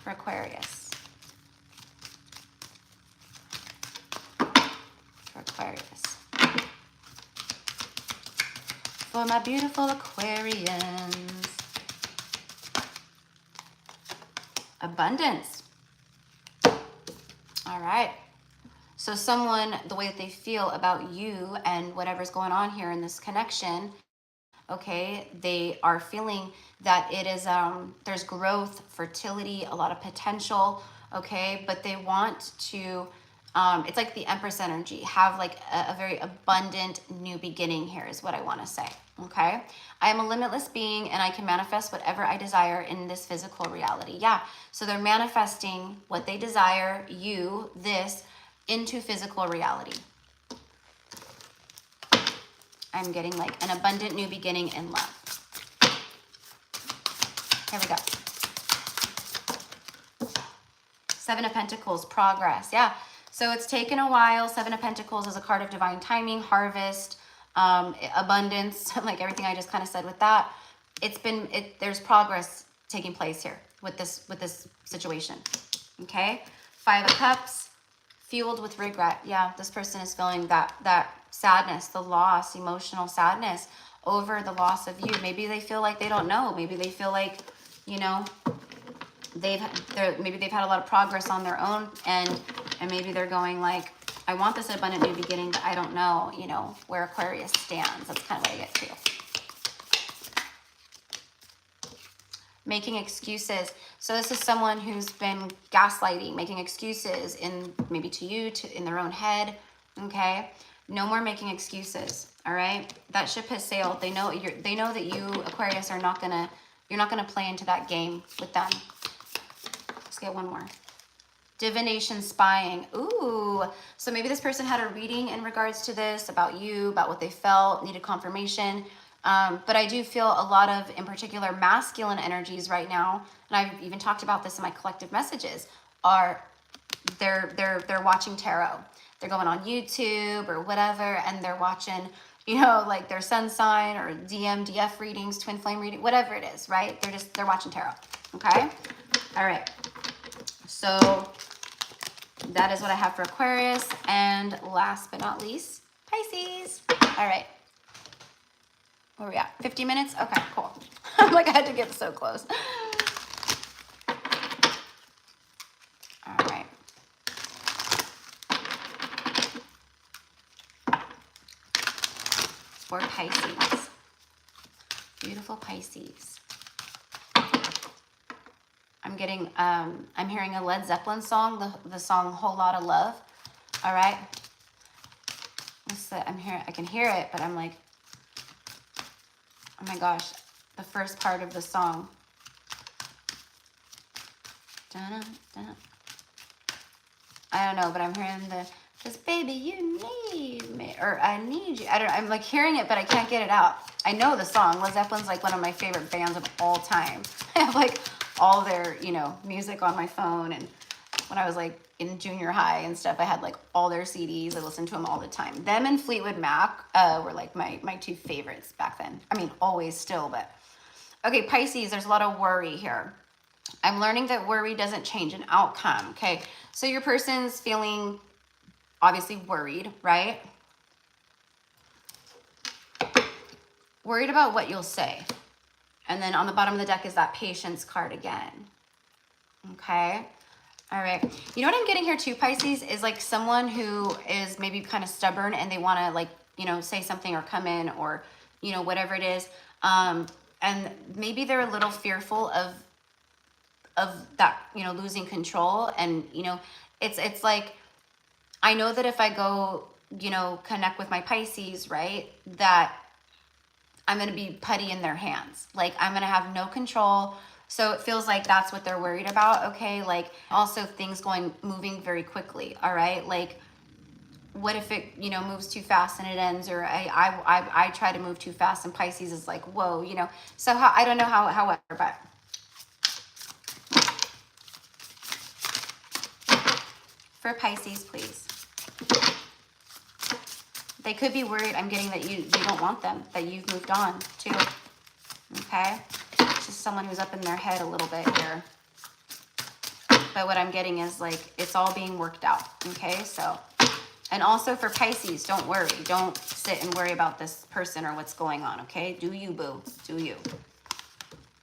For Aquarius. For Aquarius. For my beautiful Aquarians. Abundance. All right. So someone, the way that they feel about you and whatever's going on here in this connection, okay, they are feeling that it is, there's growth, fertility, a lot of potential, okay, but they want to, it's like the Empress energy, have like a very abundant new beginning here is what I want to say, okay? I am a limitless being, and I can manifest whatever I desire in this physical reality. Yeah, so they're manifesting what they desire, you, this, into physical reality. I'm getting like an abundant new beginning in love. Here we go. Seven of Pentacles, progress. Yeah, so it's taken a while. Seven of Pentacles is a card of divine timing, harvest, abundance, like everything I just kind of said with that. There's progress taking place here with this situation. Okay, Five of Cups, fueled with regret. Yeah, this person is feeling that sadness, the loss, emotional sadness over the loss of you. Maybe they feel like they don't know. Maybe they feel like, you know, maybe they've had a lot of progress on their own, and maybe they're going like, I want this abundant new beginning, but I don't know, you know, where Aquarius stands. That's kind of what I get to. Making excuses. So this is someone who's been gaslighting, making excuses maybe to you, in their own head, okay? No more making excuses, all right? That ship has sailed. They know that you, Aquarius, you're not gonna play into that game with them. Let's get one more. Divination, spying. Ooh, so maybe this person had a reading in regards to this, about you, about what they felt, needed confirmation. But I do feel a lot of, in particular, masculine energies right now, and I've even talked about this in my collective messages, they're watching tarot. They're going on YouTube or whatever, and they're watching, you know, like their sun sign or DF readings, twin flame reading, whatever it is, right? They're watching tarot, okay? All right, so that is what I have for Aquarius, and last but not least, Pisces. Pisces. All right. Where are we at? 50 minutes? Okay, cool. I'm like, I had to get so close. All right. For Pisces. Beautiful Pisces. I'm getting, I'm hearing a Led Zeppelin song, the song Whole Lotta Love. All right. What's that? I can hear it, but I'm like, oh my gosh, the first part of the song. Dun, dun. I don't know, but I'm hearing the, just baby, you need me, or I need you. I'm like hearing it, but I can't get it out. I know the song. Led Zeppelin's like one of my favorite bands of all time. I have like all their, you know, music on my phone. And when I was like in junior high and stuff, I had like all their CDs. I listened to them all the time. Them and Fleetwood Mac were like my two favorites back then. I mean, always still, but. Okay, Pisces, there's a lot of worry here. I'm learning that worry doesn't change an outcome, okay? So your person's feeling obviously worried, right? Worried about what you'll say. And then on the bottom of the deck is that patience card again. Okay? All right. You know what I'm getting here too, Pisces, is like someone who is maybe kind of stubborn and they want to like, you know, say something or come in or, you know, whatever it is. And maybe they're a little fearful of that, you know, losing control. And, you know, it's like, I know that if I go, you know, connect with my Pisces, right, that I'm going to be putty in their hands. Like I'm going to have no control. So it feels like that's what they're worried about. Okay. Like also things moving very quickly. All right. Like what if it, you know, moves too fast and it ends, or I try to move too fast and Pisces is like, whoa, you know, so I don't know however, but for Pisces, please. They could be worried. I'm getting that you don't want them, that you've moved on too. Okay. It's just someone who's up in their head a little bit here. But what I'm getting is like, it's all being worked out. Okay. So, and also for Pisces, don't worry. Don't sit and worry about this person or what's going on. Okay. Do you, boo? Do you?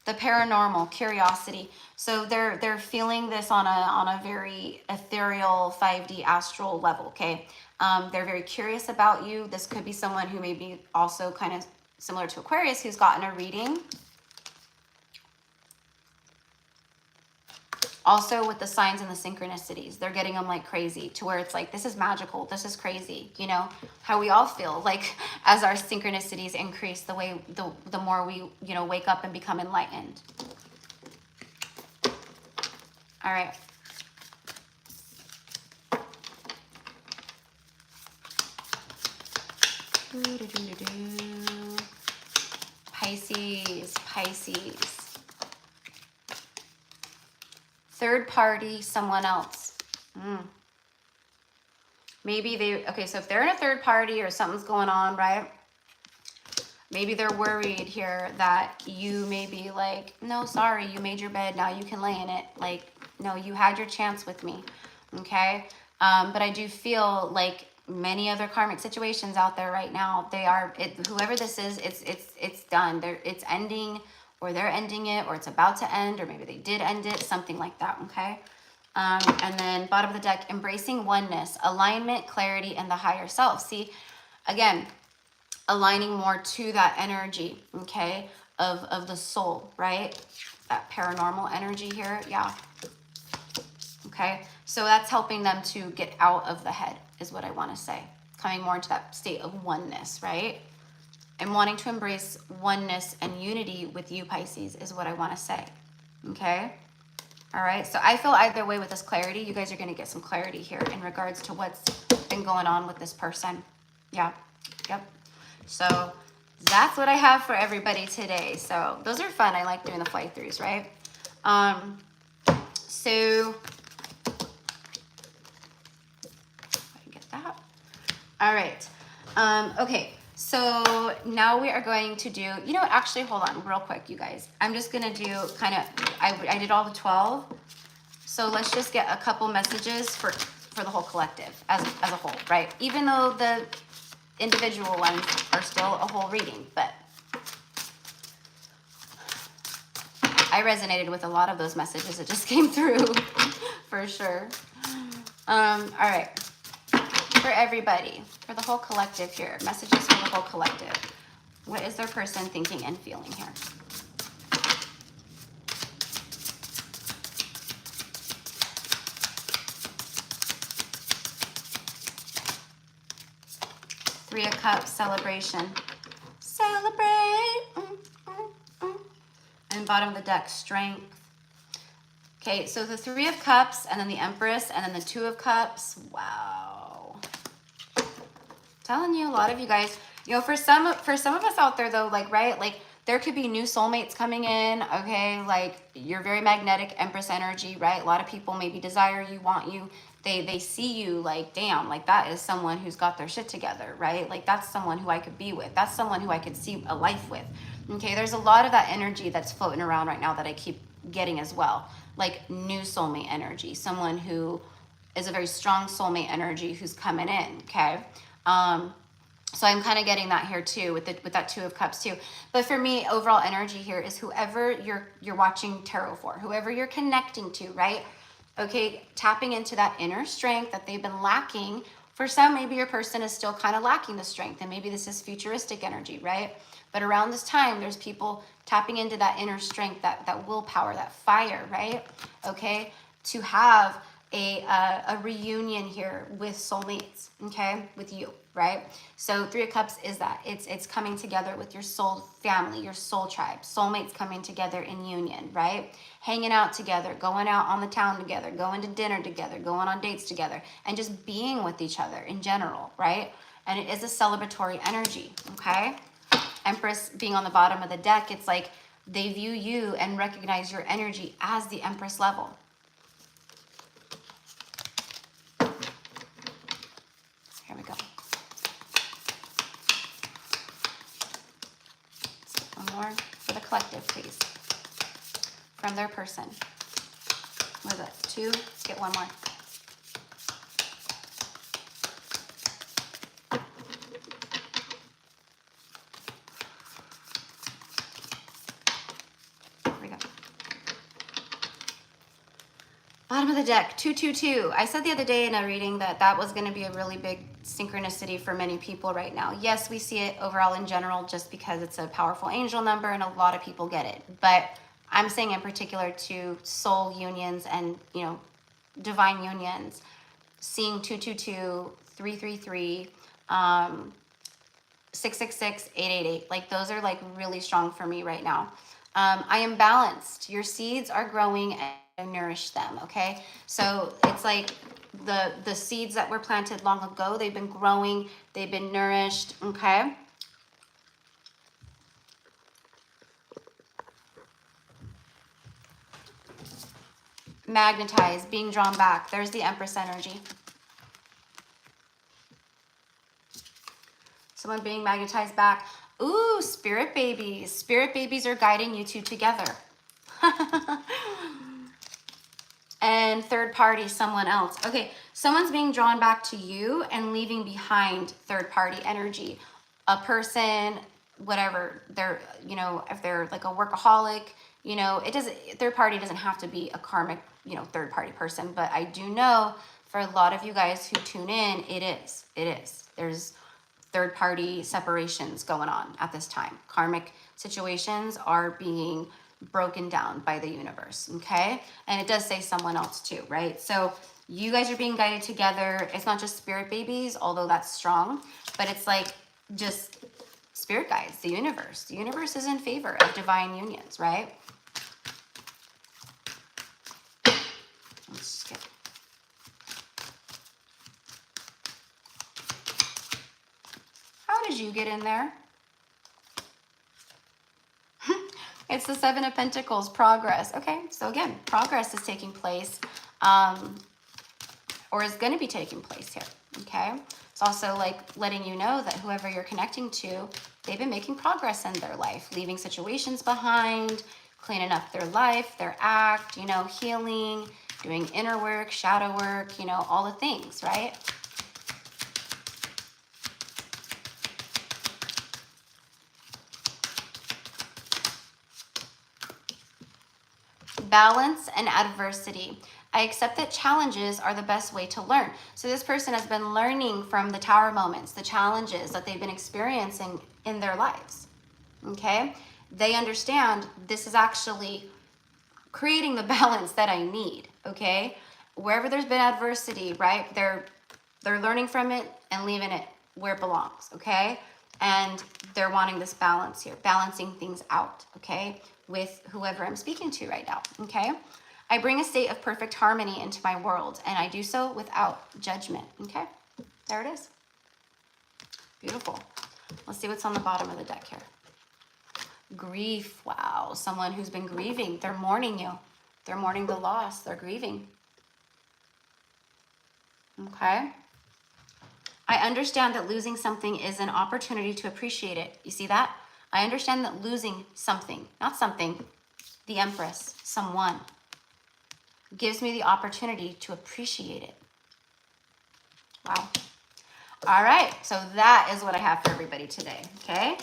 The paranormal, curiosity. So they're feeling this on a very ethereal 5D astral level. Okay. They're very curious about you. This could be someone who may be also kind of similar to Aquarius who's gotten a reading. Also with the signs and the synchronicities, they're getting them like crazy to where it's like, this is magical. This is crazy. You know, how we all feel like as our synchronicities increase, the more we, you know, wake up and become enlightened. All right. Pisces. Third party, someone else. Maybe okay, so if they're in a third party or something's going on, right? Maybe they're worried here that you may be like, no, sorry, you made your bed, now you can lay in it. Like, no, you had your chance with me, okay? But I do feel like many other karmic situations out there right now, whoever this is, it's done. It's ending, or they're ending it, or it's about to end, or maybe they did end it, something like that, okay? And then bottom of the deck, embracing oneness, alignment, clarity, and the higher self. See, again, aligning more to that energy, okay, of the soul, right? That paranormal energy here, yeah. Okay, so that's helping them to get out of the head, is what I want to say. Coming more into that state of oneness, right? And wanting to embrace oneness and unity with you, Pisces, is what I want to say. Okay? All right, so I feel either way with this clarity, you guys are going to get some clarity here in regards to what's been going on with this person. Yeah, yep. So that's what I have for everybody today. So those are fun. I like doing the fly-throughs, right? So all right. Okay. So now we are going to do, you know what, actually, hold on real quick, you guys. I'm just going to do kind of, I did all the 12. So let's just get a couple messages for the whole collective as a whole, right? Even though individual ones are still a whole reading, but I resonated with a lot of those messages that just came through for sure. All right, for everybody, for the whole collective here, messages for the whole collective. What is their person thinking and feeling here? Three of Cups, celebration. Celebrate. And bottom of the deck, strength. Okay, so the Three of Cups, and then the Empress, and then the Two of Cups. Wow. Telling you, a lot of you guys, you know, for some of us out there though, like, right, like there could be new soulmates coming in, okay? Like you're very magnetic, Empress energy, right? A lot of people maybe desire you, want you. They see you like, damn, like that is someone who's got their shit together, right? Like that's someone who I could be with. That's someone who I could see a life with. Okay, there's a lot of that energy that's floating around right now that I keep getting as well. Like new soulmate energy, someone who is a very strong soulmate energy who's coming in, okay? So I'm kind of getting that here too with that Two of Cups too. But for me, overall energy here is whoever you're watching tarot for, whoever you're connecting to, right? Okay, tapping into that inner strength that they've been lacking. For some, maybe your person is still kind of lacking the strength, and maybe this is futuristic energy, right? But around this time, there's people tapping into that inner strength, that willpower, that fire, right? Okay, to have a reunion here with soulmates, okay, with you, right? So Three of Cups is that. It's coming together with your soul family, your soul tribe, soulmates coming together in union, right? Hanging out together, going out on the town together, going to dinner together, going on dates together, and just being with each other in general, right? And it is a celebratory energy, okay? Empress being on the bottom of the deck, it's like they view you and recognize your energy as the Empress level. Here we go. One more for the collective, please. From their person. What is it? Two? Let's get one more. Here we go. Bottom of the deck, 222. I said the other day in a reading that was going to be a really big synchronicity for many people right now. Yes, we see it overall in general just because it's a powerful angel number and a lot of people get it. But I'm saying in particular to soul unions and, you know, divine unions, seeing 222, 333, 666, 888. Like those are like really strong for me right now. I am balanced. Your seeds are growing and nourish them, okay? So it's like the seeds that were planted long ago, they've been growing, they've been nourished, okay? Magnetized, being drawn back. There's the Empress energy. Someone being magnetized back. Ooh, spirit babies. Spirit babies are guiding you two together. And third party, someone else. Okay, someone's being drawn back to you and leaving behind third party energy. A person, whatever, they're, you know, if they're like a workaholic, you know, it doesn't, third party doesn't have to be a karmic, you know, third party person, but I do know for a lot of you guys who tune in, it is. There's third party separations going on at this time. Karmic situations are being broken down by the universe, okay? And it does say someone else too, right? So you guys are being guided together. It's not just spirit babies, although that's strong, but it's like just spirit guides, the universe. The universe is in favor of divine unions, right? Let's skip. How did you get in there? It's the Seven of Pentacles, progress. Okay, so again, progress is taking place, or is going to be taking place here, okay? It's also like letting you know that whoever you're connecting to, they've been making progress in their life, leaving situations behind, cleaning up their life, their act, you know, healing, doing inner work, shadow work, you know, all the things, right? balance and adversity. I accept that challenges are the best way to learn. So this person has been learning from the tower moments, the challenges that they've been experiencing in their lives. Okay? They understand this is actually creating the balance that I need. Okay? Wherever there's been adversity, right? They're learning from it and leaving it where it belongs. Okay? And they're wanting this balance here, balancing things out. Okay? With whoever I'm speaking to right now. Okay? I bring a state of perfect harmony into my world, and I do so without judgment. Okay, there it is. Beautiful. Let's see what's on the bottom of the deck here. Grief. Wow, someone who's been grieving. They're mourning you. They're mourning the loss. They're grieving. Okay. I understand that losing something is an opportunity to appreciate it. You see that? I understand that losing something, not something, the Empress, someone, gives me the opportunity to appreciate it. Wow. All right, so that is what I have for everybody today, okay?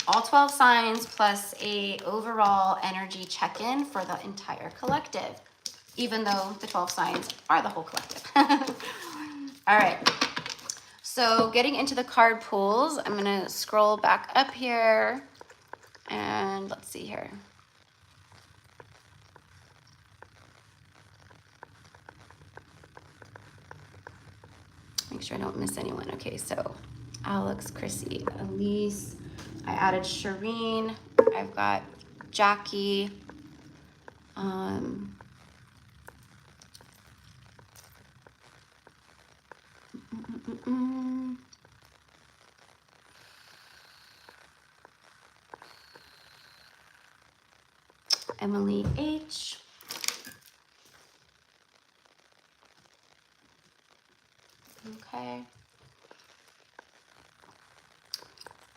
All 12 signs plus a overall energy check-in for the entire collective, even though the 12 signs are the whole collective. All right, so getting into the card pools, I'm gonna scroll back up here and let's see here. Make sure I don't miss anyone. Okay, so Alex, Chrissy, Elise. I added Shireen. I've got Jackie. Emily H. Okay.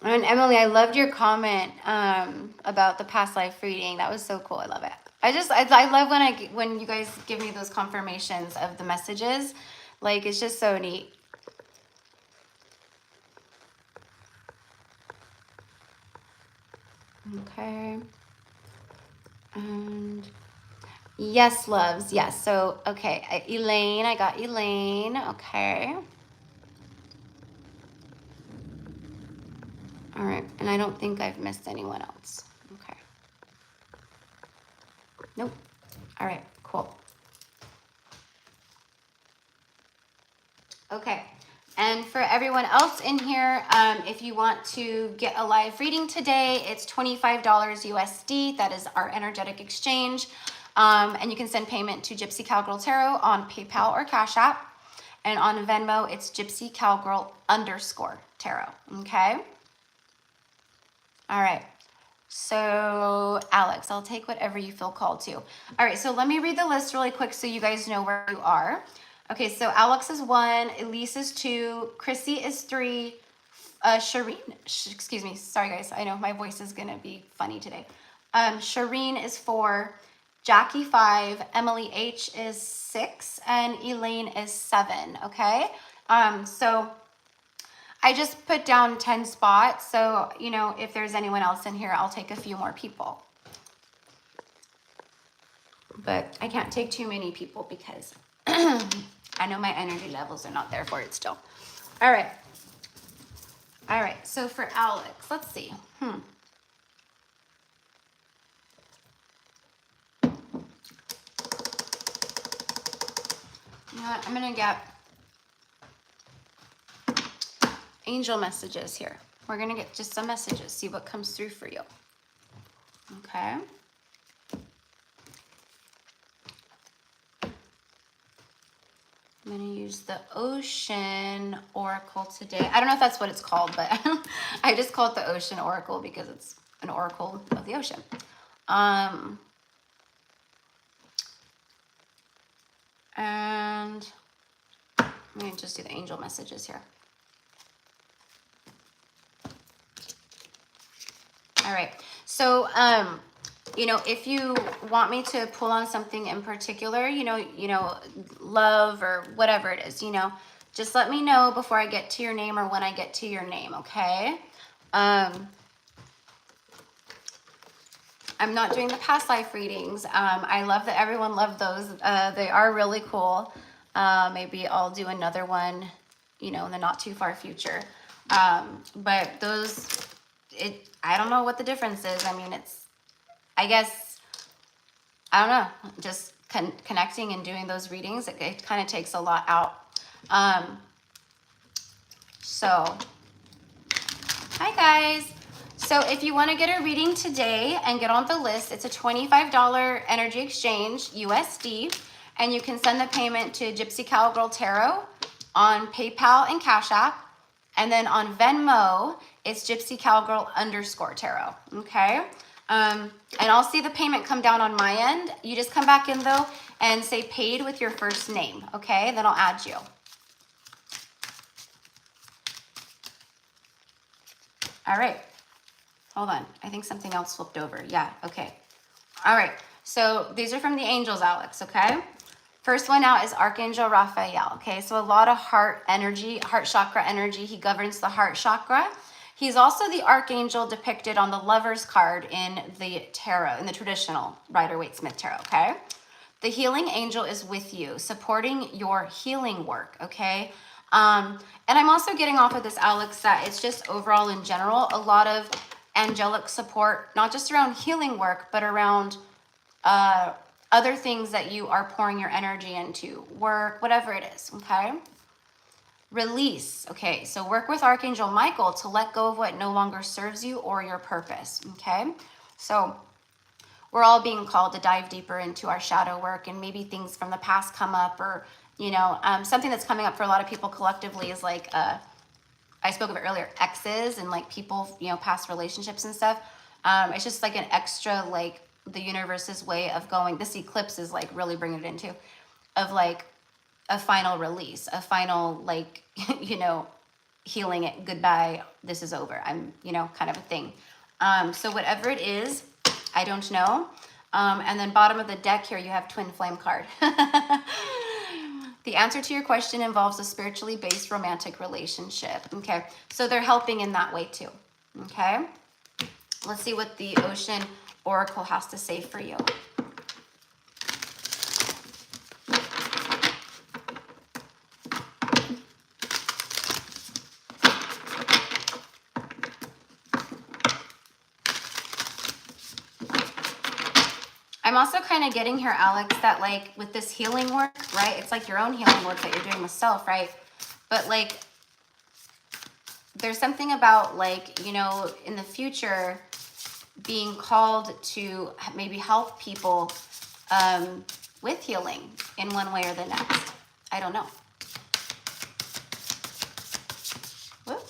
And Emily, I loved your comment about the past life reading. That was so cool. I love it. I love when you guys give me those confirmations of the messages. Like, it's just so neat. Okay. And yes, loves. Yes. So, okay. Elaine, I got Elaine. Okay. All right. And I don't think I've missed anyone else. Okay. Nope. All right. Cool. Okay. And for everyone else in here, if you want to get a live reading today, it's $25 USD. That is our energetic exchange. And you can send payment to Gypsy Cowgirl Tarot on PayPal or Cash App. And on Venmo, it's Gypsy Cowgirl _Tarot. Okay? All right. So, Alex, I'll take whatever you feel called to. All right. So let me read the list really quick so you guys know where you are. Okay, so Alex is 1, Elise is 2, Chrissy is 3, Shireen, excuse me, sorry guys, I know my voice is gonna be funny today. Shireen is 4, Jackie 5, Emily H is 6, and Elaine is 7, okay? So I just put down 10 spots, so, you know, if there's anyone else in here, I'll take a few more people. But I can't take too many people because I know my energy levels are not there for it still. All right. All right. So for Alex, let's see. You know what? I'm going to get angel messages here. We're going to get just some messages, see what comes through for you. Okay. I'm going to use the Ocean Oracle today. I don't know if that's what it's called, but I just call it the Ocean Oracle because it's an oracle of the ocean. And I'm going to just do the angel messages here. All right. So, you know, if you want me to pull on something in particular, you know, love or whatever it is, you know, just let me know before I get to your name or when I get to your name, okay? I'm I'm not doing the past life readings. I love that everyone loved those. They are really cool. Maybe I'll do another one, you know, in the not too far future. But those, I don't know what the difference is. I mean, I guess, I don't know, just connecting and doing those readings, it kind of takes a lot out. So, hi guys. So if you want to get a reading today and get on the list, it's a $25 energy exchange, USD, and you can send the payment to Gypsy Cowgirl Tarot on PayPal and Cash App. And then on Venmo, it's Gypsy Cowgirl _ Tarot, okay? And I'll see the payment come down on my end. You just come back in though and say paid with your first name, okay? Then I'll add you. All right. Hold on. I think something else flipped over. Yeah, okay. All right. So these are from the angels, Alex, okay? First one out is Archangel Raphael, okay? So a lot of heart energy, heart chakra energy. He governs the heart chakra. He's also the archangel depicted on the Lover's card in the tarot, in the traditional Rider-Waite-Smith tarot, okay? The healing angel is with you, supporting your healing work, okay? And I'm also getting off of this, Alex, that it's just overall in general, a lot of angelic support, not just around healing work, but around other things that you are pouring your energy into, work, whatever it is, okay? Release, okay? So work with Archangel Michael to let go of what no longer serves you or your purpose, okay? So we're all being called to dive deeper into our shadow work, and maybe things from the past come up, or, you know, something that's coming up for a lot of people collectively is like, I spoke of it earlier, exes and like people, you know, past relationships and stuff. It's just like an extra, like the universe's way of going, this eclipse is like really bringing it into, of like a final release, a final like, you know, healing it, goodbye, this is over, I'm, you know, kind of a thing. So whatever it is, I don't know. And then bottom of the deck here, you have Twin Flame card. The answer to your question involves a spiritually based romantic relationship. Okay, so they're helping in that way too. Okay, let's see what the Ocean Oracle has to say for you. I'm also kind of getting here, Alex, that like with this healing work, right? It's like your own healing work that you're doing with self, right? But like, there's something about like, you know, in the future, being called to maybe help people with healing in one way or the next. I don't know. Whoop.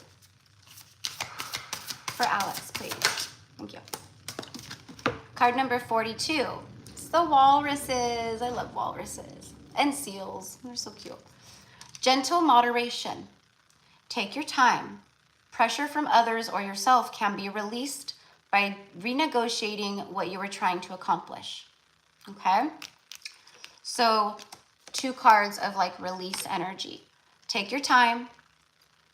For Alex, please. Thank you. Card number 42. It's the walruses. I love walruses. And seals. They're so cute. Gentle moderation. Take your time. Pressure from others or yourself can be released by renegotiating what you were trying to accomplish. Okay? So, two cards of like release energy. Take your time.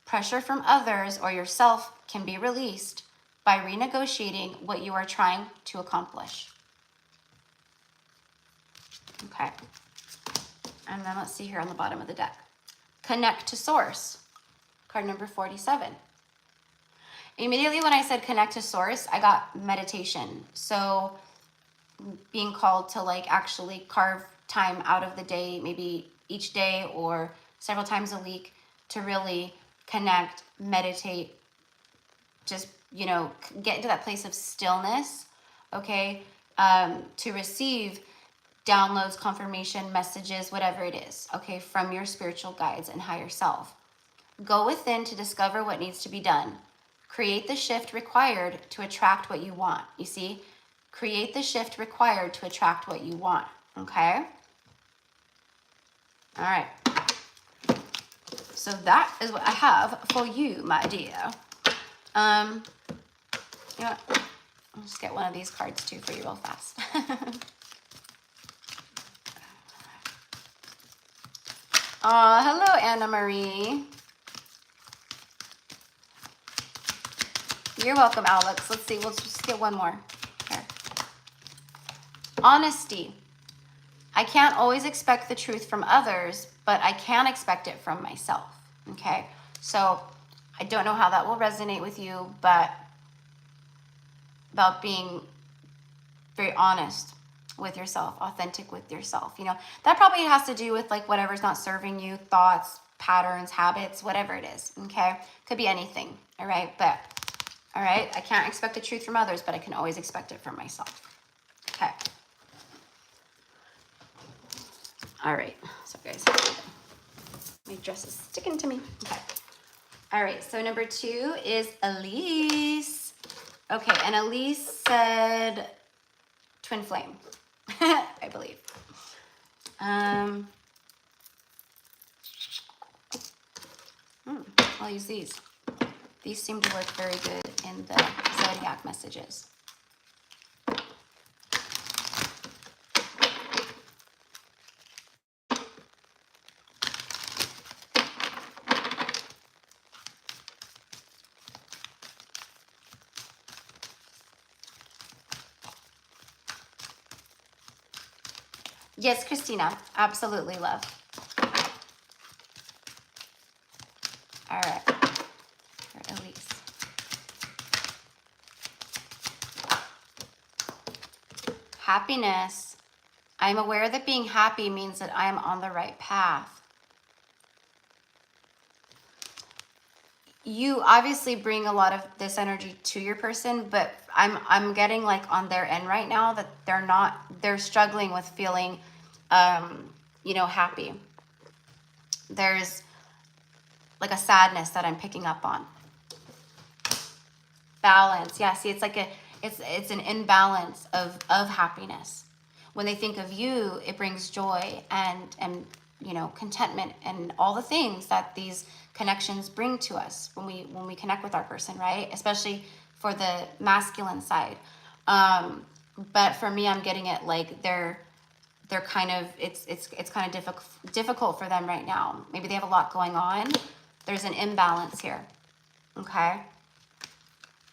Pressure from others or yourself can be released by renegotiating what you are trying to accomplish. Okay. And then let's see here on the bottom of the deck. Connect to source. Card number 47. Immediately when I said connect to source, I got meditation. So being called to like actually carve time out of the day, maybe each day or several times a week, to really connect, meditate, just, you know, get into that place of stillness, okay, to receive downloads, confirmation, messages, whatever it is, okay, from your spiritual guides and higher self. Go within to discover what needs to be done. Create the shift required to attract what you want. You see? Create the shift required to attract what you want, okay? All right. So that is what I have for you, my dear. You know what? I'll just get one of these cards too for you real fast. Hello, Anna Marie. You're welcome, Alex. Let's see. We'll just get one more. Here. Honesty. I can't always expect the truth from others, but I can expect it from myself. Okay, so I don't know how that will resonate with you, but about being very honest with yourself, authentic with yourself. You know, that probably has to do with like whatever's not serving you, thoughts, patterns, habits, whatever it is. Okay, could be anything. All right, but all right, I can't expect the truth from others, but I can always expect it from myself. Okay. All right, so guys, my dress is sticking to me. Okay. All right, so number 2 is Elise. Okay, and Elise said twin flame, I believe. I'll use these. These seem to work very good in the Zodiac messages. Yes, Christina, absolutely, love. All right, for Elise. Happiness. I'm aware that being happy means that I'm on the right path. You obviously bring a lot of this energy to your person, but I'm getting like on their end right now that they're struggling with feeling, you know, happy. There's like a sadness that I'm picking up on. Balance. Yeah, see, it's like it's an imbalance of happiness. When they think of you, it brings joy and you know, contentment and all the things that these connections bring to us when we connect with our person, right? Especially for the masculine side. But for me, I'm getting it like they're kind of, it's kind of difficult for them right now. Maybe they have a lot going on. There's an imbalance here. Okay.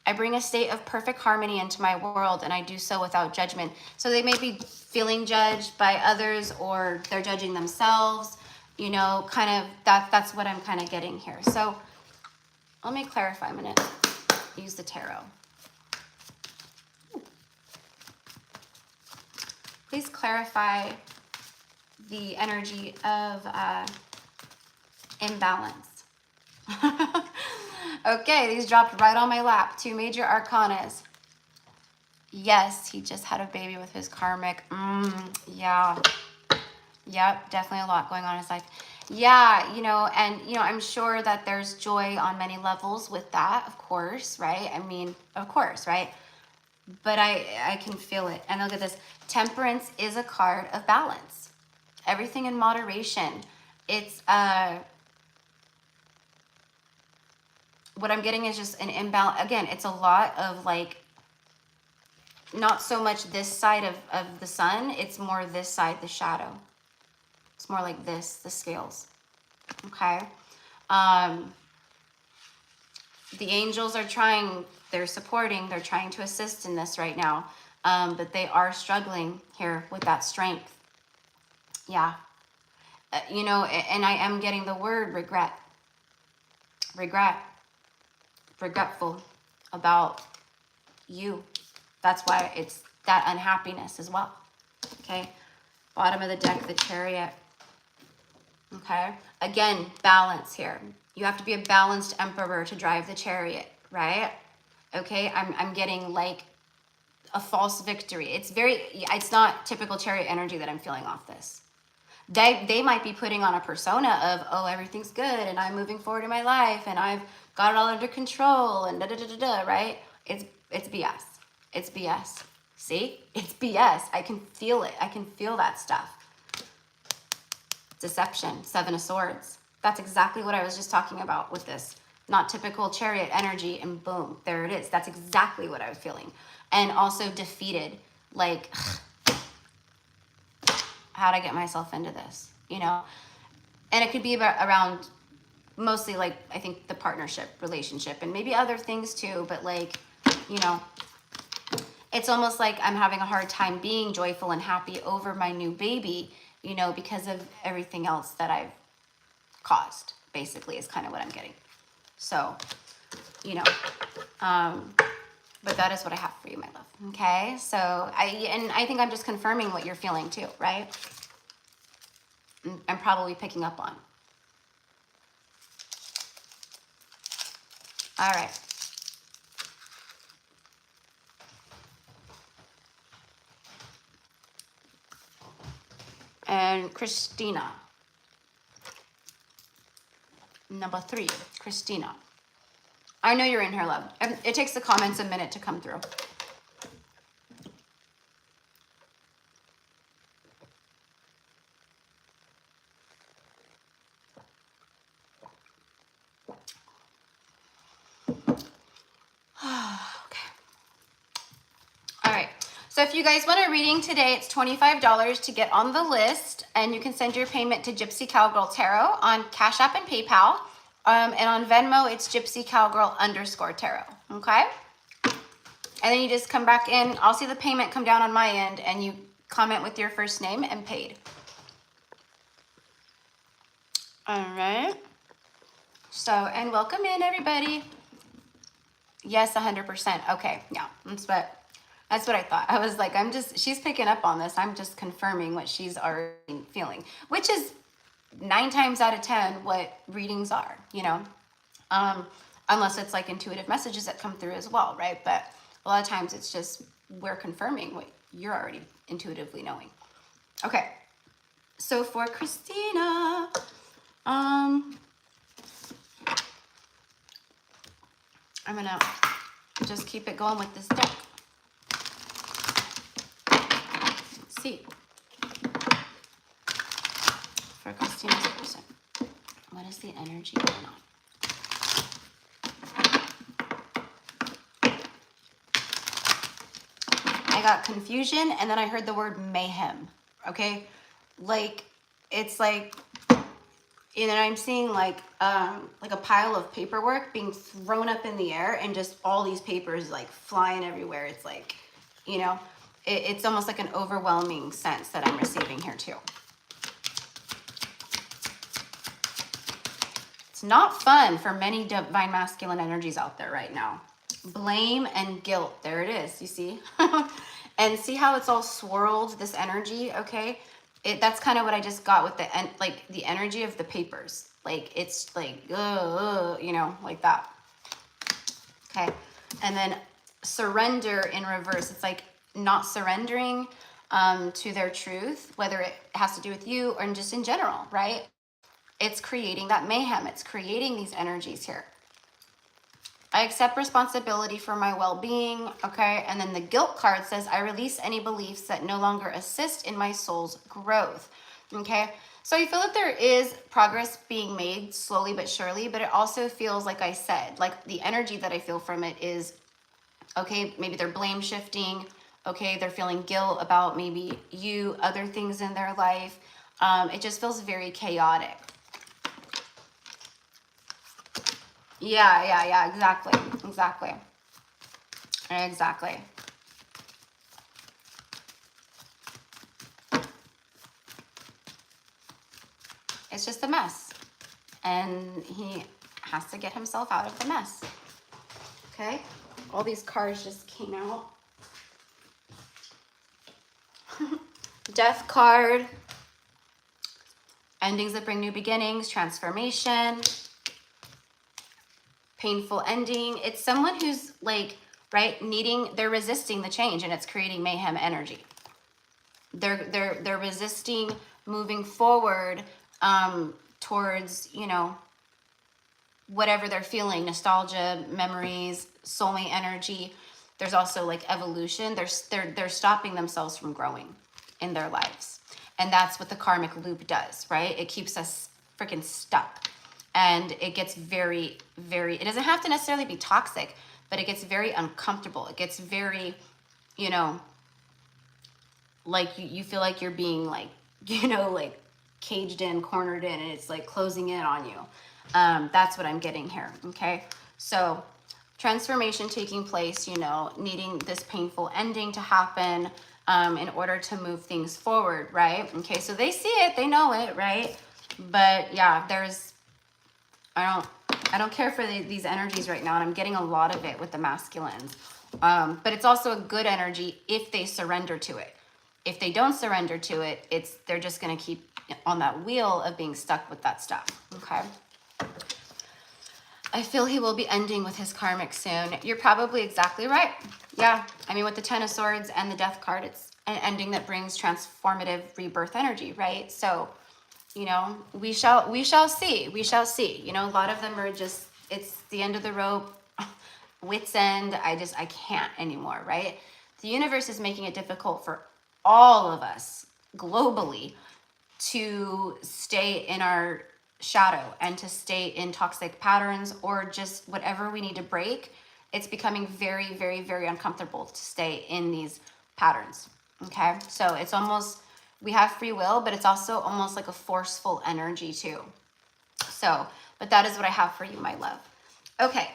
I bring a state of perfect harmony into my world, and I do so without judgment. So they may be feeling judged by others, or they're judging themselves, you know, kind of that's what I'm kind of getting here. So let me clarify. I'm going to use the tarot. Please clarify the energy of imbalance. Okay, these dropped right on my lap. 2 major arcanas. Yes, he just had a baby with his karmic. Yeah. Yep, definitely a lot going on in his life. Yeah, you know, and, you know, I'm sure that there's joy on many levels with that, of course, right? I mean, of course, right? But I can feel it. And look at this. Temperance is a card of balance. Everything in moderation. It's, what I'm getting is just an imbalance. Again, it's a lot of like, not so much this side of the sun. It's more this side, the shadow. It's more like this, the scales. Okay. The angels are trying, they're supporting, they're trying to assist in this right now. But they are struggling here with that strength. Yeah. You know, and I am getting the word regret. Regretful about you. That's why it's that unhappiness as well. Okay. Bottom of the deck, the Chariot. Okay. Again, balance here. You have to be a balanced emperor to drive the Chariot, right? Okay. I'm getting like a false victory. It's not typical Chariot energy that I'm feeling off this. They might be putting on a persona of, oh, everything's good and I'm moving forward in my life and I've got it all under control and da-da-da-da-da, right? It's BS. It's BS. See? It's BS. I can feel it. I can feel that stuff. Deception. 7 of Swords. That's exactly what I was just talking about with this. Not typical Chariot energy, and boom, there it is. That's exactly what I was feeling. And also defeated. Like, how'd I get myself into this? You know? And it could be around mostly like, I think, the partnership relationship and maybe other things too, but like, you know, it's almost like I'm having a hard time being joyful and happy over my new baby, you know, because of everything else that I've caused, basically, is kind of what I'm getting. So, you know, but that is what I have for you, my love. Okay, so I think I'm just confirming what you're feeling too, right? I'm probably picking up on. All right. And Christina. Number 3, Christina. I know you're in here, love. It takes the comments a minute to come through. Okay. All right. So if you guys want a reading today, it's $25 to get on the list, and you can send your payment to Gypsy Cowgirl Tarot on Cash App and PayPal. And on Venmo, it's Gypsy Cowgirl _Tarot. Okay? And then you just come back in. I'll see the payment come down on my end, and you comment with your first name and paid. All right. So, and welcome in, everybody. Yes, 100%. Okay, yeah, that's what I thought. I was like, she's picking up on this. I'm just confirming what she's already feeling, which is 9 times out of 10 what readings are, you know, unless it's like intuitive messages that come through as well, right? But a lot of times it's just we're confirming what you're already intuitively knowing. Okay, so for Christina, I'm gonna just keep it going with this deck. Let's see. For Christina's person, what is the energy going on? I got confusion, and then I heard the word mayhem. Okay, like it's like, and then I'm seeing like a pile of paperwork being thrown up in the air, and just all these papers like flying everywhere. It's like, you know, it's almost like an overwhelming sense that I'm receiving here too. It's not fun for many divine masculine energies out there right now. Blame and guilt. There it is. You see? And see how it's all swirled, this energy, okay? That's kind of what I just got with the energy of the papers. Like, it's like, you know, like that. Okay. And then surrender in reverse. It's like not surrendering to their truth, whether it has to do with you or just in general, right? It's creating that mayhem. It's creating these energies here. I accept responsibility for my well-being, okay? And then the guilt card says, I release any beliefs that no longer assist in my soul's growth, okay? So I feel that there is progress being made slowly but surely, but it also feels, like I said, like the energy that I feel from it is, okay, maybe they're blame shifting, okay? They're feeling guilt about maybe you, other things in their life. It just feels very chaotic. Yeah, exactly. It's just a mess, and he has to get himself out of the mess. Okay, all these cards just came out. Death card, endings that bring new beginnings, transformation, painful ending. It's someone who's like, right, they're resisting the change, and it's creating mayhem energy. They're resisting moving forward towards, you know, whatever they're feeling, nostalgia, memories, soulmate energy. There's also like evolution. They're stopping themselves from growing in their lives. And that's what the karmic loop does, right? It keeps us freaking stuck. And it gets very, it doesn't have to necessarily be toxic, but it gets very uncomfortable. It gets very, you know, like you feel like you're being like, you know, like caged in, cornered in, and it's like closing in on you. That's what I'm getting here, okay? So transformation taking place, you know, needing this painful ending to happen in order to move things forward, right? Okay, so they see it, they know it, right? But yeah, there's, I don't care for these energies right now, and I'm getting a lot of it with the masculines. But it's also a good energy if they surrender to it. If they don't surrender to it, they're just going to keep on that wheel of being stuck with that stuff, okay? I feel he will be ending with his karmic soon. You're probably exactly right. Yeah, I mean, with the Ten of Swords and the Death card, it's an ending that brings transformative rebirth energy, right? So, you know, we shall see. We shall see. You know, a lot of them are just, it's the end of the rope, wit's end. I can't anymore, right? The universe is making it difficult for all of us globally to stay in our shadow and to stay in toxic patterns or just whatever we need to break. It's becoming very, very, very uncomfortable to stay in these patterns. Okay, so it's almost, we have free will, but it's also almost like a forceful energy too. So, but that is what I have for you, my love. Okay,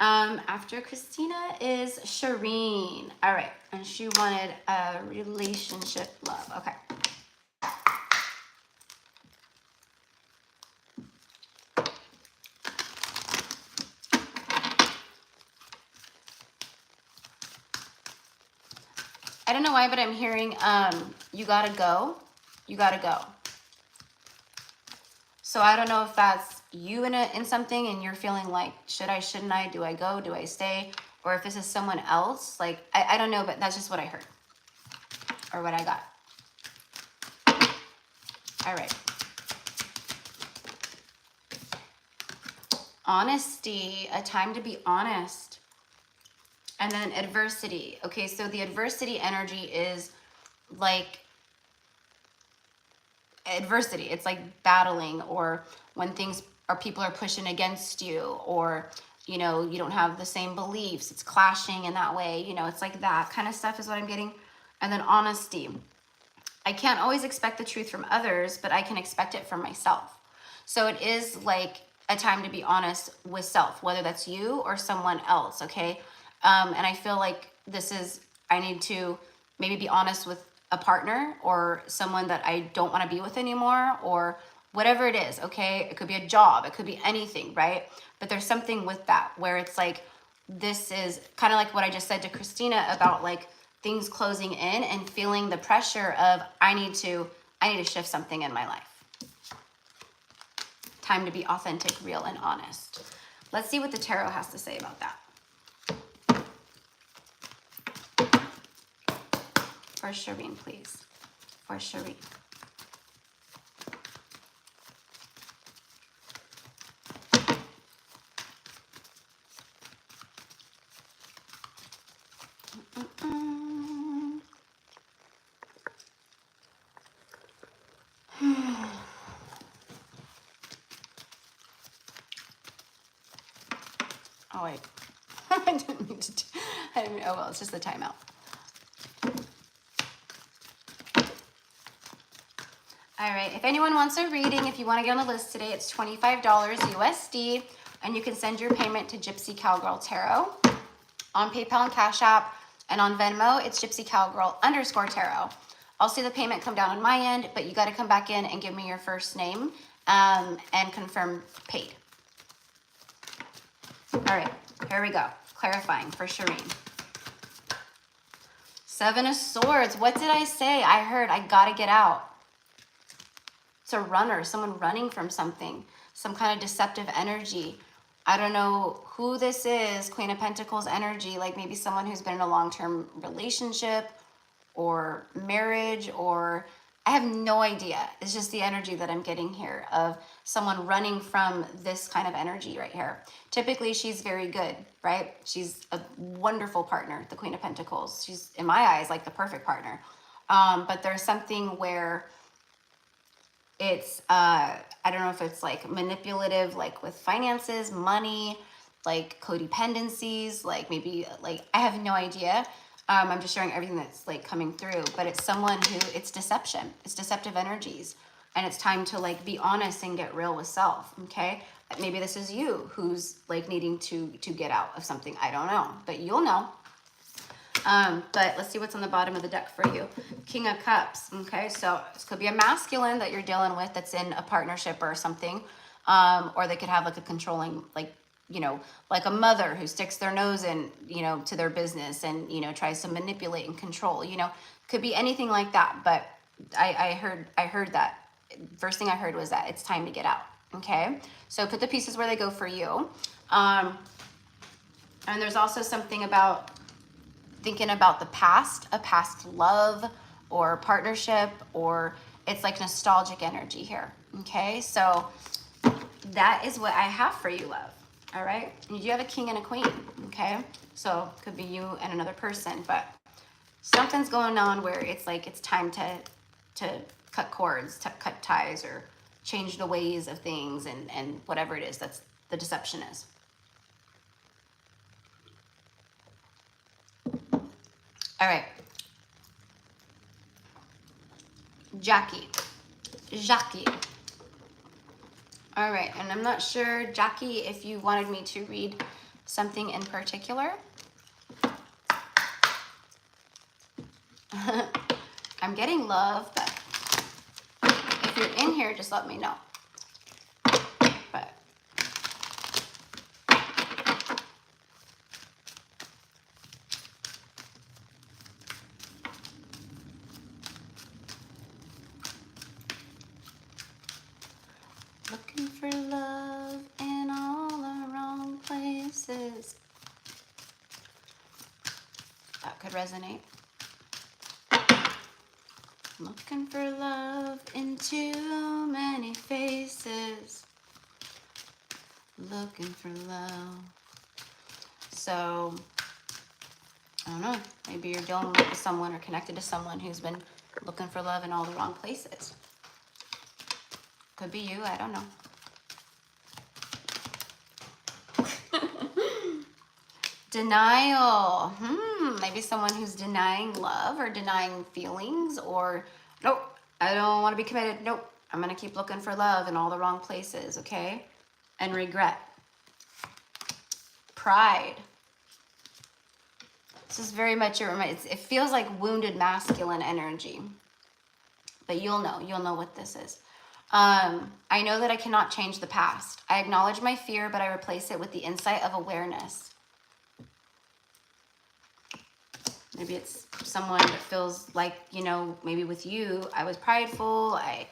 after Christina is Shireen. All right, and she wanted a relationship love. Okay. I don't know why, but I'm hearing, you gotta go. You gotta go. So I don't know if that's you in something and you're feeling like, should I, shouldn't I, do I go, do I stay? Or if this is someone else, like, I don't know, but that's just what I heard or what I got. All right. Honesty, a time to be honest. And then adversity. Okay, so the adversity energy is like adversity. It's like battling, or when things or people are pushing against you, or, you know, you don't have the same beliefs. It's clashing in that way. You know, it's like that kind of stuff is what I'm getting. And then honesty. I can't always expect the truth from others, but I can expect it from myself. So it is like a time to be honest with self, whether that's you or someone else, okay? And I feel like this is, I need to maybe be honest with a partner or someone that I don't want to be with anymore, or whatever it is, okay? It could be a job, it could be anything, right? But there's something with that where it's like, this is kind of like what I just said to Christina about like things closing in and feeling the pressure of, I need to shift something in my life. Time to be authentic, real, and honest. Let's see what the tarot has to say about that. For Shireen, please. For Shireen. Oh, wait. I didn't mean to. Oh, well, it's just the timeout. All right, if anyone wants a reading, if you want to get on the list today, it's $25 USD, and you can send your payment to Gypsy Cowgirl Tarot on PayPal and Cash App, and on Venmo, it's Gypsy Cowgirl _Tarot. I'll see the payment come down on my end, but you got to come back in and give me your first name and confirm paid. All right, here we go. Clarifying for Shireen. 7 of Swords. What did I say? I heard I got to get out. It's a runner, someone running from something, some kind of deceptive energy. I don't know who this is. Queen of Pentacles energy, like maybe someone who's been in a long-term relationship or marriage, or I have no idea. It's just the energy that I'm getting here of someone running from this kind of energy right here. Typically, she's very good, right? She's a wonderful partner, the Queen of Pentacles. She's, in my eyes, like the perfect partner. But there's something where it's, I don't know if it's like manipulative, like with finances, money, like codependencies, like maybe like, I have no idea. I'm just sharing everything that's like coming through, but it's someone who, it's deception. It's deceptive energies. And it's time to like be honest and get real with self, okay? Maybe this is you who's like needing to get out of something. I don't know, but you'll know. But let's see what's on the bottom of the deck for you. King of Cups, okay? So this could be a masculine that you're dealing with that's in a partnership or something. Or they could have like a controlling, like, you know, like a mother who sticks their nose in, you know, to their business and, you know, tries to manipulate and control, you know, could be anything like that. But I heard that. First thing I heard was that it's time to get out, okay? So put the pieces where they go for you. And there's also something about thinking about the past, a past love or partnership, or it's like nostalgic energy here, okay? So that is what I have for you, love, all right? And you have a king and a queen, okay? So it could be you and another person, but something's going on where it's like it's time to cut cords, to cut ties, or change the ways of things, and whatever it is that's the deception is. All right. Jackie. All right, and I'm not sure, Jackie, if you wanted me to read something in particular. I'm getting love, but if you're in here, just let me know. But looking for love in all the wrong places. That could resonate. Looking for love in too many faces. Looking for love. So, I don't know. Maybe you're dealing with someone or connected to someone who's been looking for love in all the wrong places. Could be you. I don't know. Denial. Maybe someone who's denying love or denying feelings, or nope, I don't want to be committed. Nope, I'm going to keep looking for love in all the wrong places, okay? And regret. Pride. This is very much it feels like wounded masculine energy. But you'll know what this is. I know that I cannot change the past. I acknowledge my fear, but I replace it with the insight of awareness. Maybe it's someone that feels like, you know, maybe with you, I was prideful, I,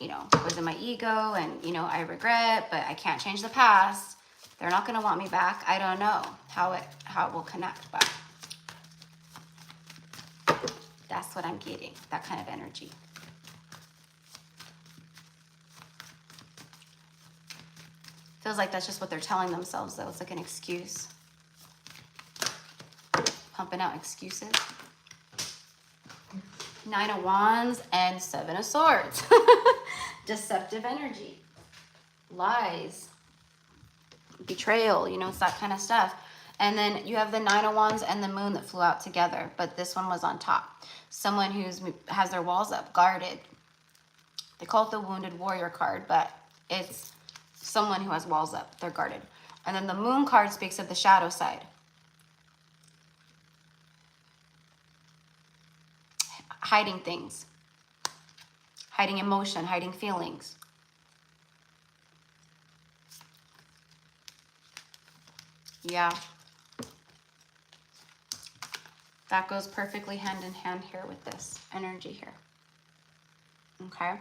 you know, was in my ego, and, you know, I regret, but I can't change the past. They're not going to want me back. I don't know how it will connect, but that's what I'm getting, that kind of energy. Feels like that's just what they're telling themselves, though. It's like an excuse. Pumping out excuses. 9 of Wands and 7 of Swords. Deceptive energy. Lies. Betrayal, you know, it's that kind of stuff. And then you have the 9 of Wands and the Moon that flew out together, but this one was on top. Someone has their walls up, guarded. They call it the Wounded Warrior card, but it's someone who has walls up. They're guarded. And then the Moon card speaks of the shadow side. Hiding things, hiding emotion, hiding feelings. Yeah. That goes perfectly hand in hand here with this energy here. Okay.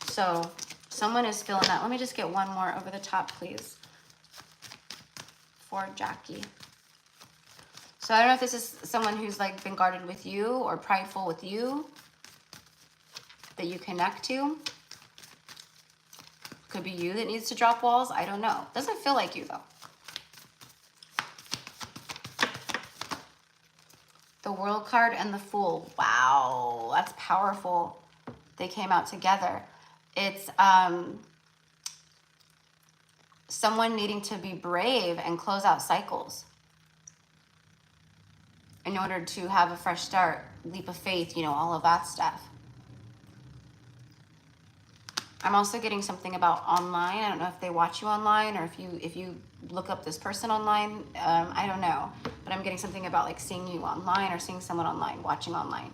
So someone is feeling that. Let me just get one more over the top, please, for Jackie. So I don't know if this is someone who's like been guarded with you or prideful with you that you connect to. Could be you that needs to drop walls. I don't know. Doesn't feel like you, though. The World card and the Fool. Wow, that's powerful. They came out together. It's someone needing to be brave and close out cycles in order to have a fresh start, leap of faith, you know, all of that stuff. I'm also getting something about online. I don't know if they watch you online or if you look up this person online. I don't know, but I'm getting something about like seeing you online or seeing someone online, watching online.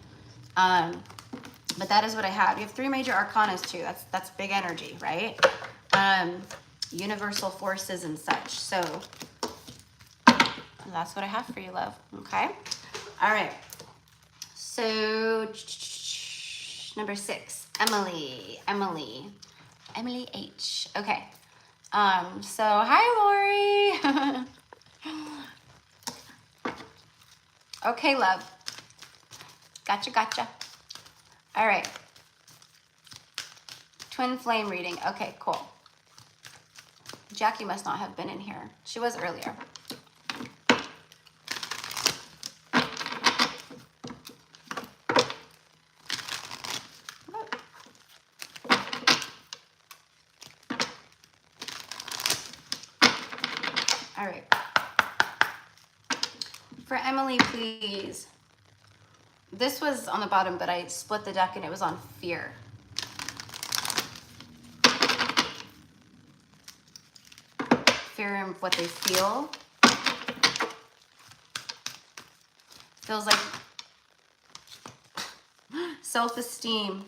But that is what I have. You have 3 major arcanas too. That's big energy, right? Universal forces and such. So that's what I have for you, love. Okay. All right. So number 6, Emily H. Okay. So hi, Lori. Okay, love. Gotcha. All right. Twin flame reading. Okay, cool. Jackie must not have been in here. She was earlier. All right. For Emily, please. This was on the bottom, but I split the deck and it was on fear. Fear in what they feel. Feels like self-esteem,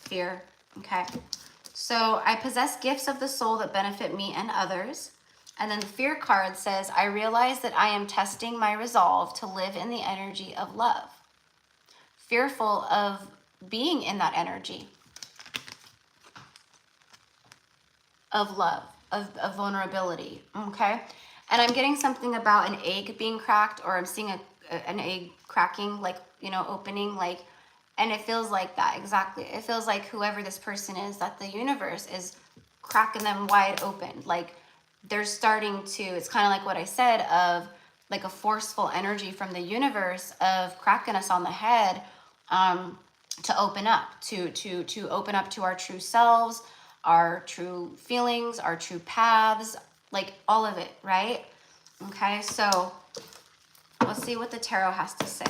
fear. Okay. So I possess gifts of the soul that benefit me and others. And then the fear card says, I realize that I am testing my resolve to live in the energy of love. Fearful of being in that energy of love, of vulnerability, okay? And I'm getting something about an egg being cracked, or I'm seeing an egg cracking, like, you know, opening, like, and it feels like that, exactly. It feels like whoever this person is, that the universe is cracking them wide open, like they're starting to, it's kind of like what I said, of like a forceful energy from the universe of cracking us on the head, to open up, to open up to our true selves, our true feelings, our true paths, like all of it, right? Okay, so let's see what the tarot has to say.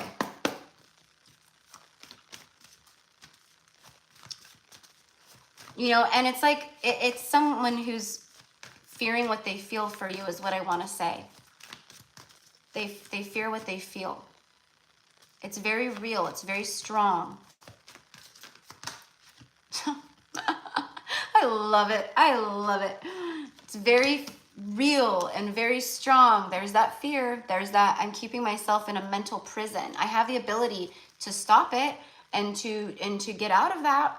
You know, and it's like, it's someone who's fearing what they feel for you is what I want to say. They fear what they feel. It's very real. It's very strong. I love it. I love it. It's very real and very strong. There's that fear. There's that I'm keeping myself in a mental prison. I have the ability to stop it and to get out of that.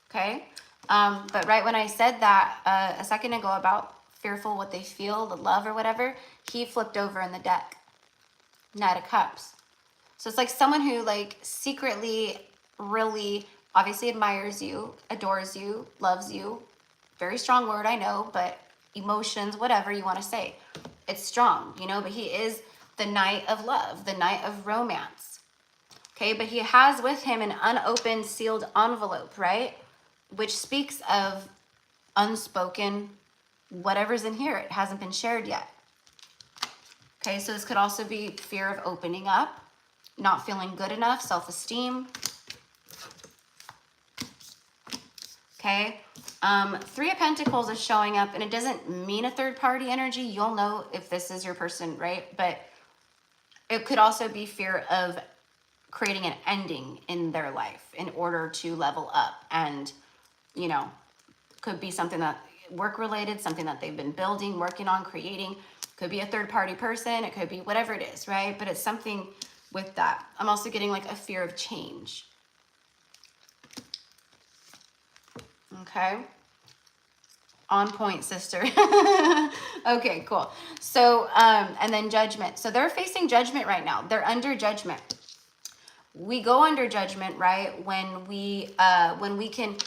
Okay. But right when I said that a second ago about fearful what they feel, the love or whatever, he flipped over in the deck. Knight of Cups. So it's like someone who like secretly really obviously admires you, adores you, loves you. Very strong word, I know, but emotions, whatever you want to say. It's strong, you know, but he is the Knight of Love, the Knight of Romance. Okay, but he has with him an unopened sealed envelope, right? Which speaks of unspoken whatever's in here. It hasn't been shared yet. Okay, so this could also be fear of opening up, not feeling good enough, self-esteem. Okay, 3 of Pentacles is showing up, and it doesn't mean a third-party energy. You'll know if this is your person, right? But it could also be fear of creating an ending in their life in order to level up, and, you know, could be something that work-related, something that they've been building, working on, creating. Could be a third-party person. It could be whatever it is, right? But it's something with that. I'm also getting like a fear of change. Okay. On point, sister. Okay, cool. So, and then judgment. So they're facing judgment right now. They're under judgment. We go under judgment, right? When we awaken,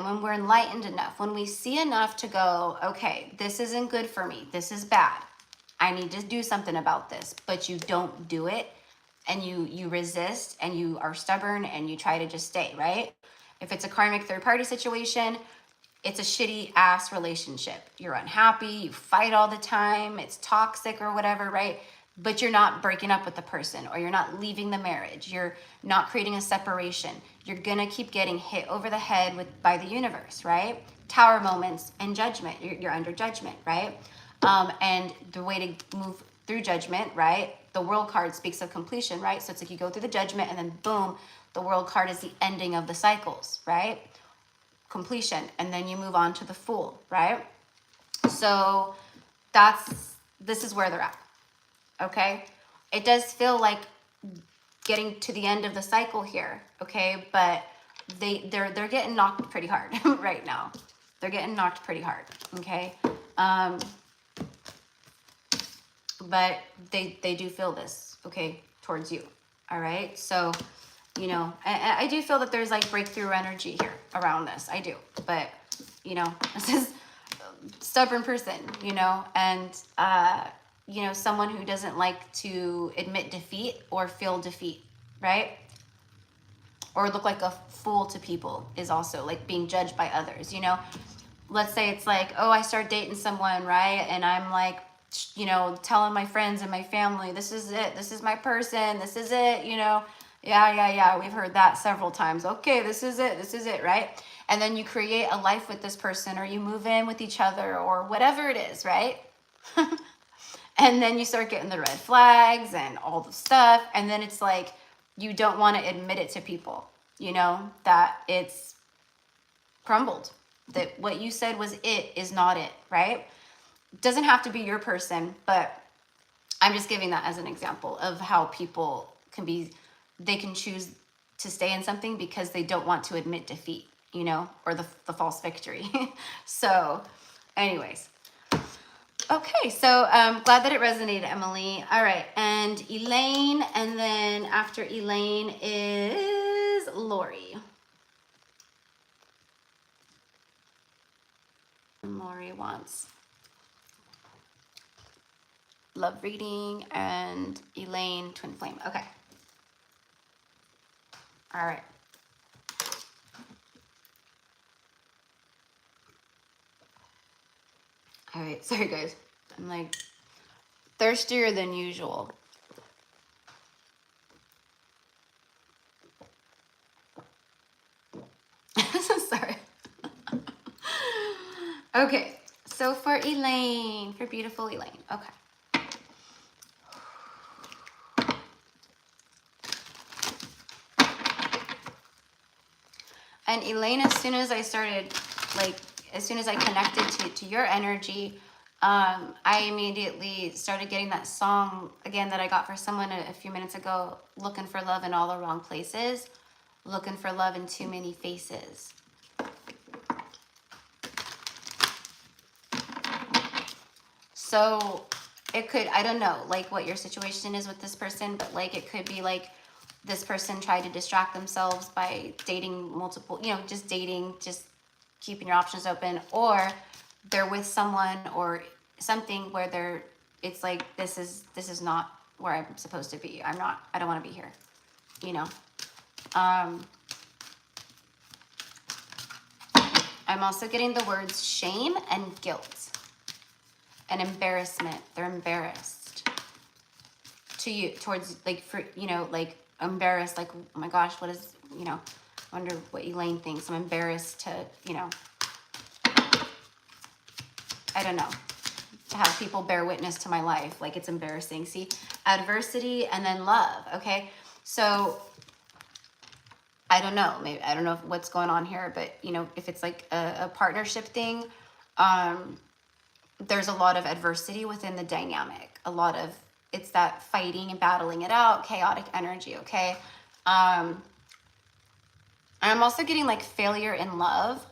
when we're enlightened enough, when we see enough to go, okay, this isn't good for me. This is bad. I need to do something about this, but you don't do it, and you resist, and you are stubborn, and you try to just stay, right? If it's a karmic third-party situation, it's a shitty ass relationship. You're unhappy, you fight all the time, it's toxic or whatever, right? But you're not breaking up with the person, or you're not leaving the marriage. You're not creating a separation. you're gonna keep getting hit over the head by the universe, right? Tower moments and judgment. You're under judgment, right? And the way to move through judgment, right? The world card speaks of completion, right? So it's like you go through the judgment and then boom, the world card is the ending of the cycles, right? Completion. And then you move on to the Fool, right? So this is where they're at, okay? It does feel like getting to the end of the cycle here, okay? But they're getting knocked pretty hard right now. They're getting knocked pretty hard, okay? But they do feel this, okay, towards you, all right? So, you know, I do feel that there's like breakthrough energy here around this. I do, but, you know, this is a stubborn person, you know, and, you know, someone who doesn't like to admit defeat or feel defeat, right? Or look like a fool to people is also like being judged by others, you know? Let's say it's like, oh, I start dating someone, right? And I'm like, you know, telling my friends and my family, this is it. This is my person. This is it, you know? Yeah. We've heard that several times. Okay, this is it. This is it, right? And then you create a life with this person, or you move in with each other, or whatever it is, right? And then you start getting the red flags and all the stuff. And then it's like, you don't want to admit it to people, you know, that it's crumbled. That what you said was it is not it, right? It doesn't have to be your person, but I'm just giving that as an example of how people can be, they can choose to stay in something because they don't want to admit defeat, you know, or the false victory. So anyways, okay, so glad that it resonated, Emily. All right, and Elaine, and then after Elaine is Lori. Lori wants love reading, and Elaine, twin flame. Okay. All right. All right, sorry guys. I'm like thirstier than usual. Sorry. Okay, so for Elaine, for beautiful Elaine. Okay. And Elaine, as soon as I started, like, as soon as I connected to your energy, I immediately started getting that song again that I got for someone a few minutes ago, looking for love in all the wrong places, looking for love in too many faces. So it could, I don't know, like what your situation is with this person, but like it could be like this person tried to distract themselves by dating multiple, you know, just dating, just keeping your options open, or they're with someone or something where they're, it's like, this is not where I'm supposed to be. I don't want to be here, you know? I'm also getting the words shame and guilt and embarrassment. They're embarrassed to you, towards, like, for, you know, like embarrassed, like, oh my gosh, what is, you know, I wonder what Elaine thinks. I'm embarrassed to, you know, I don't know, to have people bear witness to my life. Like, it's embarrassing. See, adversity and then love. Okay. So I don't know, maybe, I don't know what's going on here, but you know, if it's like a partnership thing, there's a lot of adversity within the dynamic. A lot of, it's that fighting and battling it out, chaotic energy. Okay. I'm also getting like failure in love.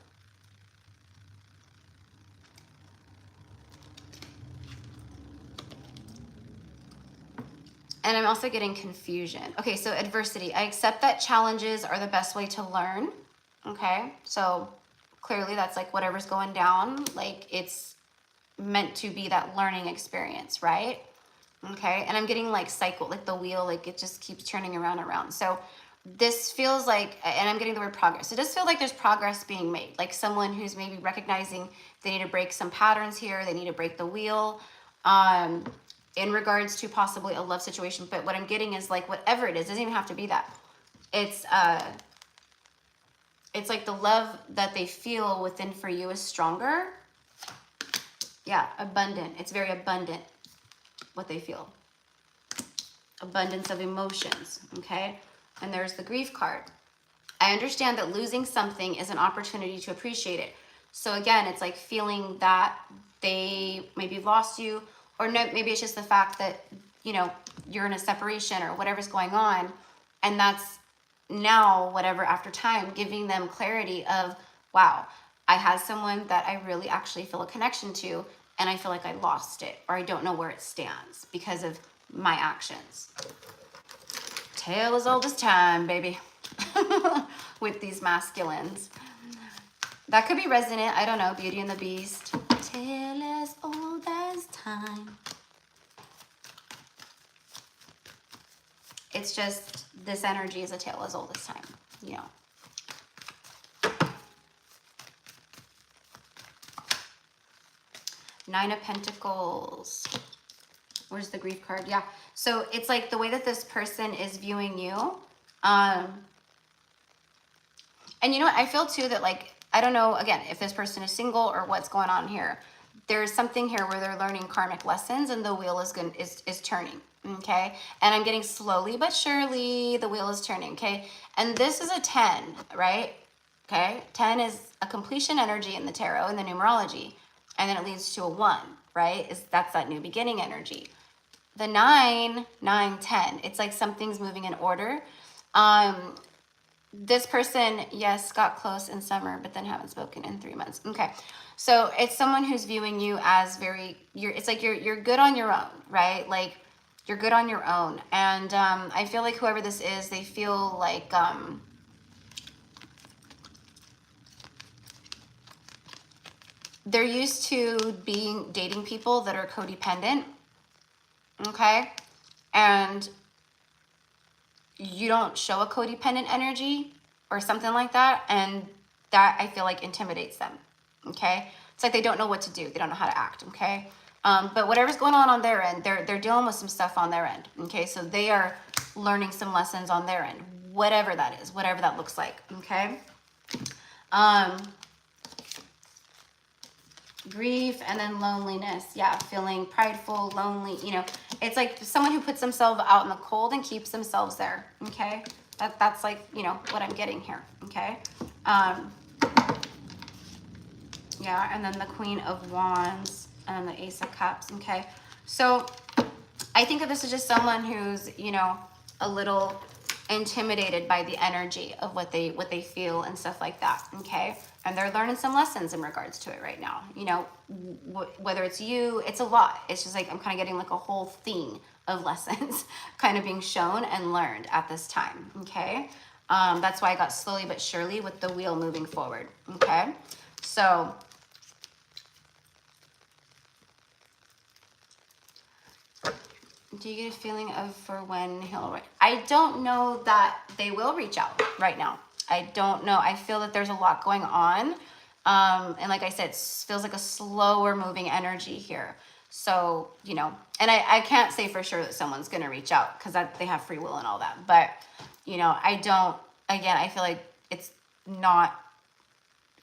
And I'm also getting confusion. Okay, so adversity. I accept that challenges are the best way to learn. Okay, so clearly that's like whatever's going down, like it's meant to be that learning experience, right? Okay, and I'm getting like cycle, like the wheel, like it just keeps turning around and around. So this feels like, and I'm getting the word progress. It does feel like there's progress being made, like someone who's maybe recognizing they need to break some patterns here, they need to break the wheel. In regards to possibly a love situation, but what I'm getting is like whatever it is, doesn't even have to be that. It's it's like the love that they feel within for you is stronger. Yeah, abundant. It's very abundant what they feel. Abundance of emotions, okay? And there's the grief card. I understand that losing something is an opportunity to appreciate it. So again, it's like feeling that they maybe lost you, or no, maybe it's just the fact that, you know, you're in a separation or whatever's going on. And that's now, whatever, after time, giving them clarity of, wow, I had someone that I really actually feel a connection to, and I feel like I lost it, or I don't know where it stands because of my actions. Tale as old as time, baby. With these masculines. That could be resonant. I don't know. Beauty and the Beast. Tale as old as time. It's just, this energy is a tale as old as time, you know. Nine of Pentacles. Where's the grief card? Yeah. So it's like the way that this person is viewing you. And you know what? I feel too that, like, I don't know, again, if this person is single or what's going on here. There's something here where they're learning karmic lessons and the wheel is turning, okay? And I'm getting slowly but surely the wheel is turning, okay? And this is a 10, right? Okay? 10 is a completion energy in the tarot, in the numerology. And then it leads to a 1, right? That's that new beginning energy. The 9, 10. It's like something's moving in order. This person, yes, got close in summer, but then haven't spoken in 3 months. Okay. So it's someone who's viewing you as very, it's like you're good on your own, right? Like you're good on your own. And I feel like whoever this is, they feel like, they're used to dating people that are codependent. Okay. And you don't show a codependent energy or something like that. And that, I feel like, intimidates them. Okay. It's like they don't know what to do. They don't know how to act. Okay. But whatever's going on their end, they're dealing with some stuff on their end. Okay. So they are learning some lessons on their end, whatever that is, whatever that looks like. Okay. Grief and then loneliness. Yeah, feeling prideful, lonely, you know, it's like someone who puts themselves out in the cold and keeps themselves there. Okay, that's like, you know, what I'm getting here. Okay. Yeah, and then the Queen of Wands and the Ace of Cups. Okay, so I think that this is just someone who's, you know, a little intimidated by the energy of what they feel and stuff like that. Okay. And they're learning some lessons in regards to it right now. You know, whether it's you, it's a lot. It's just like I'm kind of getting like a whole theme of lessons kind of being shown and learned at this time. Okay. That's why I got slowly but surely with the wheel moving forward. Okay. So do you get a feeling of for when he'll, I don't know that they will reach out right now. I don't know. I feel that there's a lot going on. And like I said, it feels like a slower moving energy here. So, you know, and I can't say for sure that someone's going to reach out because they have free will and all that. But, you know, I feel like it's not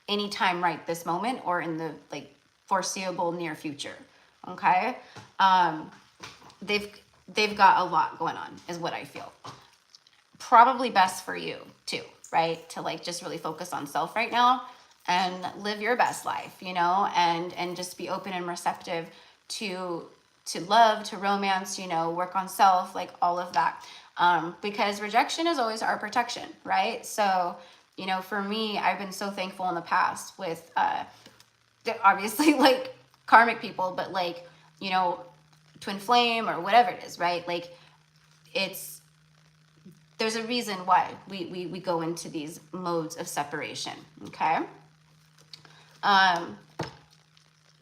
anytime right this moment or in the like foreseeable near future. Okay. They've got a lot going on is what I feel. Probably best for you too, right? To like just really focus on self right now and live your best life, you know, and just be open and receptive to love, to romance, you know, work on self, like all of that. Because rejection is always our protection, right? So, you know, for me, I've been so thankful in the past with obviously like karmic people, but like, you know, twin flame or whatever it is, right? Like there's a reason why we go into these modes of separation. Okay.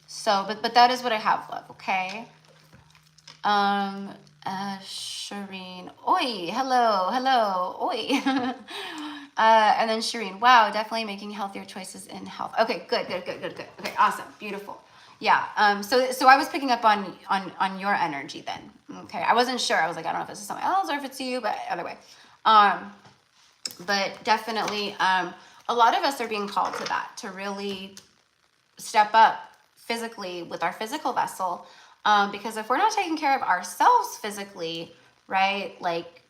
So, but that is what I have, love. Okay. Shireen, oi, hello, oi. And then Shireen, wow, definitely making healthier choices in health. Okay, good. Okay, awesome, beautiful. Yeah. So I was picking up on your energy then. Okay. I wasn't sure. I was like, I don't know if this is someone else or if it's you, but either way. But definitely, a lot of us are being called to that, to really step up physically with our physical vessel. Because if we're not taking care of ourselves physically, right, like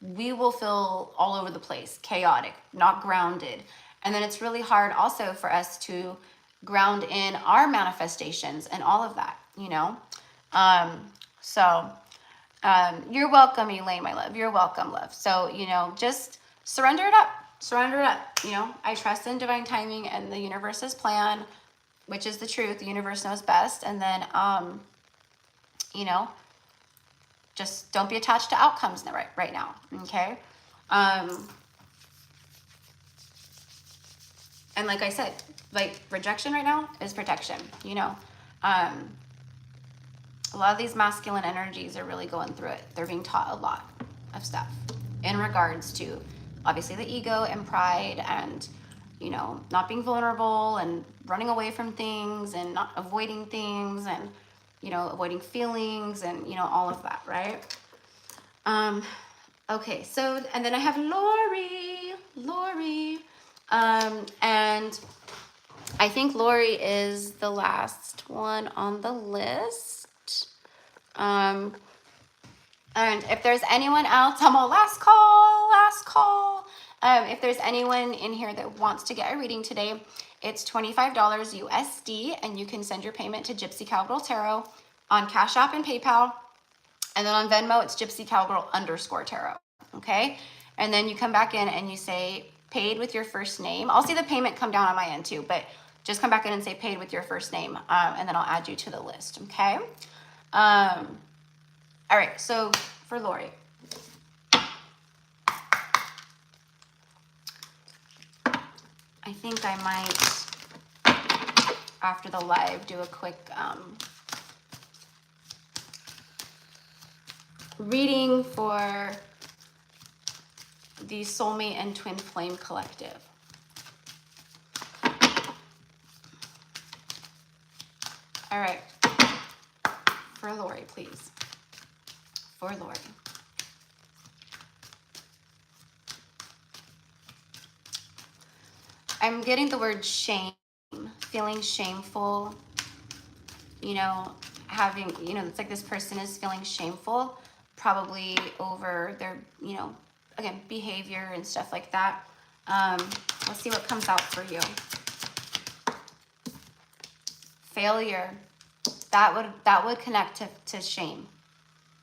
we will feel all over the place, chaotic, not grounded. And then it's really hard also for us to ground in our manifestations and all of that, you know? You're welcome, Elaine, my love. You're welcome, love. So, you know, just surrender it up. Surrender it up. You know, I trust in divine timing and the universe's plan, which is the truth. The universe knows best. And then, you know, just don't be attached to outcomes right now, okay? And like I said, like rejection right now is protection, you know? A lot of these masculine energies are really going through it. They're being taught a lot of stuff in regards to obviously the ego and pride and, you know, not being vulnerable and running away from things and not avoiding things and, you know, avoiding feelings and, you know, all of that, right? Okay, so, and then I have Lori, and I think Lori is the last one on the list. And if there's anyone else, I'm on last call. If there's anyone in here that wants to get a reading today, it's $25 USD, and you can send your payment to Gypsy Cowgirl Tarot on Cash App and PayPal. And then on Venmo, it's Gypsy Cowgirl _Tarot, okay? And then you come back in and you say paid with your first name. I'll see the payment come down on my end too, but just come back in and say paid with your first name, and then I'll add you to the list, okay? All right, so for Lori. I think I might, after the live, do a quick reading for the Soulmate and Twin Flame Collective. All right, for Lori, please. For Lori. I'm getting the word shame, feeling shameful, you know, having, you know, it's like this person is feeling shameful, probably over their, you know, again, behavior and stuff like that. Let's see what comes out for you. Failure, that would connect to shame.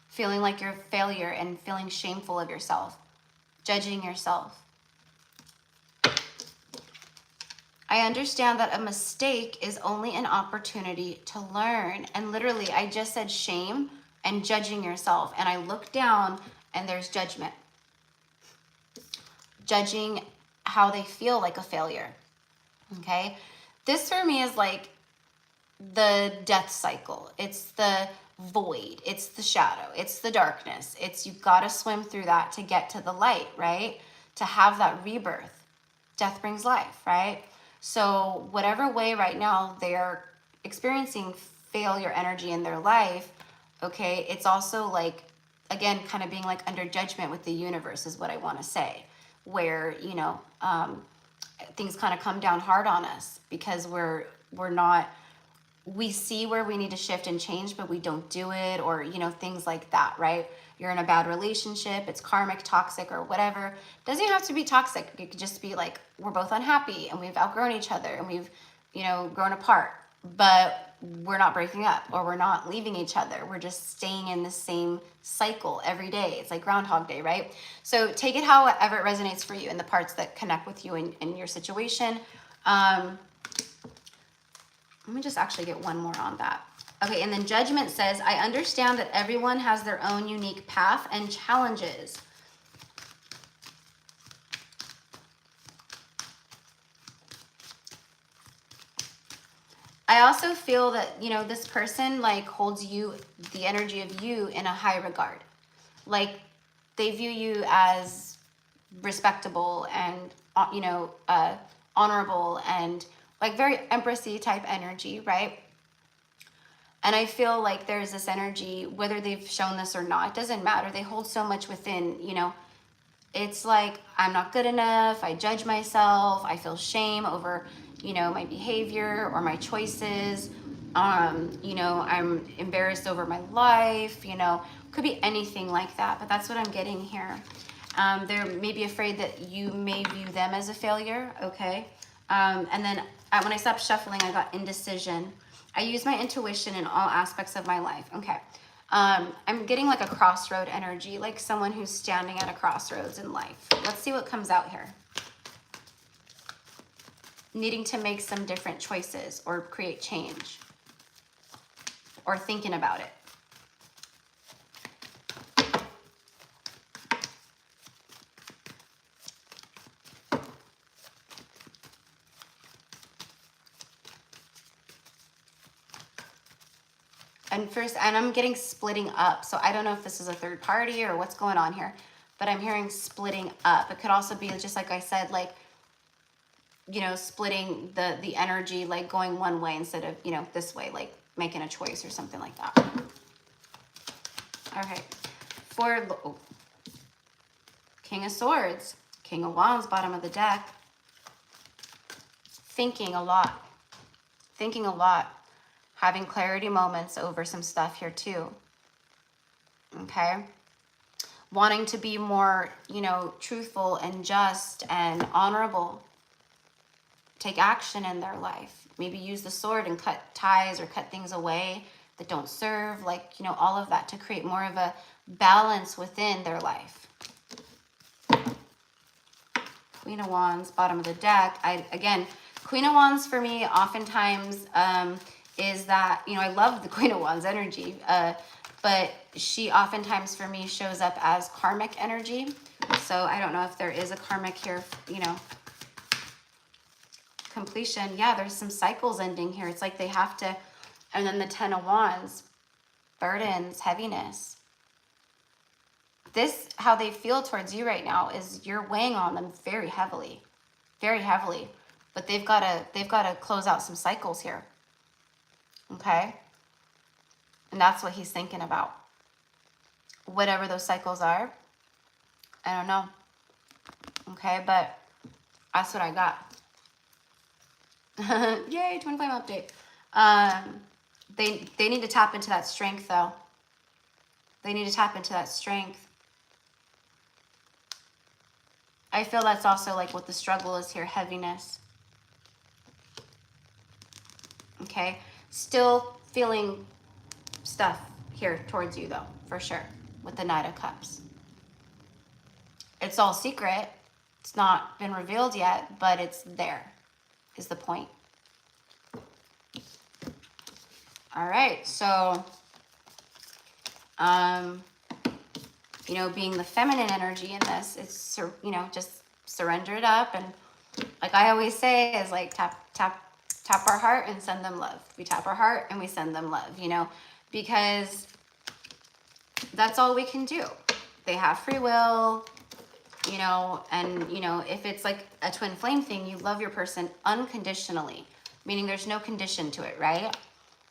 Feeling like you're a failure and feeling shameful of yourself, judging yourself. I understand that a mistake is only an opportunity to learn. And literally, I just said shame and judging yourself. And I look down and there's judgment. Judging how they feel like a failure. Okay? This for me is like the death cycle. It's the void. It's the shadow. It's the darkness. It's, you've got to swim through that to get to the light, right? To have that rebirth. Death brings life, right? So whatever way right now they're experiencing failure energy in their life, okay, it's also like, again, kind of being like under judgment with the universe is what I want to say, where, you know, things kind of come down hard on us because we're not, we see where we need to shift and change, but we don't do it, or, you know, things like that, right? You're in a bad relationship, it's karmic, toxic, or whatever. Doesn't have to be toxic. It could just be like, we're both unhappy and we've outgrown each other and we've, you know, grown apart, but we're not breaking up or we're not leaving each other. We're just staying in the same cycle every day. It's like Groundhog Day, right? So take it however it resonates for you and the parts that connect with you in your situation. Let me just actually get one more on that. Okay, and then Judgment says, I understand that everyone has their own unique path and challenges. I also feel that, you know, this person like holds you, the energy of you in a high regard. Like they view you as respectable and, you know, honorable and like very empressy type energy, right? And I feel like there's this energy, whether they've shown this or not, it doesn't matter. They hold so much within, you know, it's like, I'm not good enough. I judge myself. I feel shame over, you know, my behavior or my choices. You know, I'm embarrassed over my life, you know, could be anything like that, but that's what I'm getting here. They're maybe afraid that you may view them as a failure, okay? And then when I stopped shuffling, I got indecision. I use my intuition in all aspects of my life, okay? I'm getting like a crossroad energy, like someone who's standing at a crossroads in life. Let's see what comes out here. Needing to make some different choices or create change or thinking about it. And I'm getting splitting up. So I don't know if this is a third party or what's going on here, but I'm hearing splitting up. It could also be just like I said, like, you know, splitting the energy, like going one way instead of, you know, this way, like making a choice or something like that. All right. King of Swords, King of Wands, bottom of the deck. Thinking a lot. Thinking a lot. Having clarity moments over some stuff here too. Okay. Wanting to be more, you know, truthful and just and honorable. Take action in their life. Maybe use the sword and cut ties or cut things away that don't serve. Like, you know, all of that to create more of a balance within their life. Queen of Wands, bottom of the deck. Again, Queen of Wands for me oftentimes is that, you know, I love the Queen of Wands energy, but she oftentimes for me shows up as karmic energy. So I don't know if there is a karmic here, you know, completion. Yeah, there's some cycles ending here. It's like they have to, and then the 10 of Wands, burdens, heaviness. This, how they feel towards you right now is you're weighing on them very heavily, but they've got to close out some cycles here. Okay. And that's what he's thinking about. Whatever those cycles are, I don't know. Okay. But that's what I got. Yay. Twin flame update. They need to tap into that strength though. They need to tap into that strength. I feel that's also like what the struggle is here, heaviness. Okay, still feeling stuff here towards you though, for sure, with the Knight of Cups. It's all secret. It's not been revealed yet, but it's there, is the point. All right, so, you know, being the feminine energy in this, it's, you know, just surrender it up. And like I always say is like tap our heart and send them love. We tap our heart and we send them love, you know, because that's all we can do. They have free will, you know, and, you know, if it's like a twin flame thing, you love your person unconditionally, meaning there's no condition to it, right?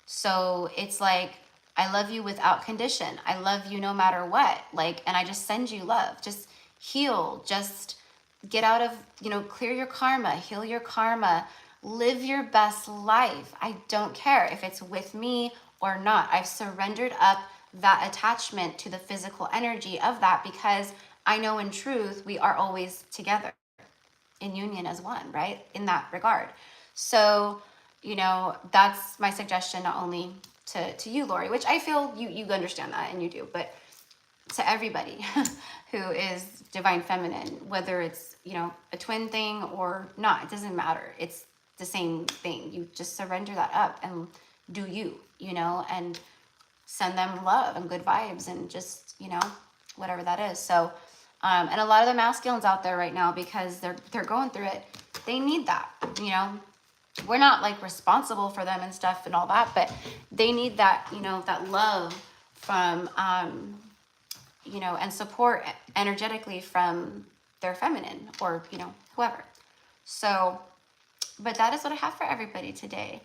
So it's like, I love you without condition. I love you no matter what. Like, and I just send you love. Just heal. Just get out of, you know, clear your karma, heal your karma, live your best life. I don't care if it's with me or not. I've surrendered up that attachment to the physical energy of that because I know in truth, we are always together in union as one, right? In that regard. So, you know, that's my suggestion, not only to you, Lori, which I feel you understand that and you do, but to everybody who is divine feminine, whether it's, you know, a twin thing or not, it doesn't matter. It's the same thing. You just surrender that up and do you, you know, and send them love and good vibes and just, you know, whatever that is. So, and a lot of the masculines out there right now, because they're going through it, they need that, you know. We're not like responsible for them and stuff and all that, but they need that, you know, that love from, you know, and support energetically from their feminine or, you know, whoever. So, but that is what I have for everybody today.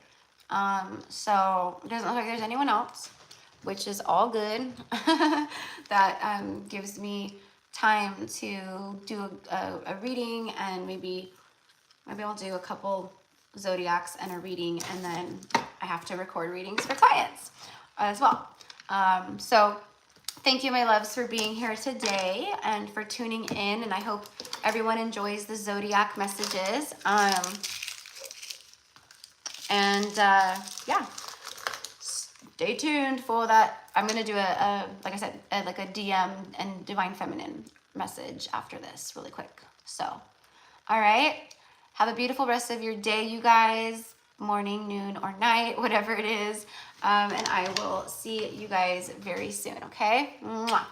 So it doesn't look like there's anyone else, which is all good. That gives me time to do a reading, and maybe I'll do a couple zodiacs and a reading, and then I have to record readings for clients as well. So thank you, my loves, for being here today and for tuning in, and I hope everyone enjoys the zodiac messages. Yeah, stay tuned for that. I'm gonna do like I said, like a DM and Divine Feminine message after this really quick. So, all right, have a beautiful rest of your day, you guys, morning, noon, or night, whatever it is. And I will see you guys very soon, okay? Mwah.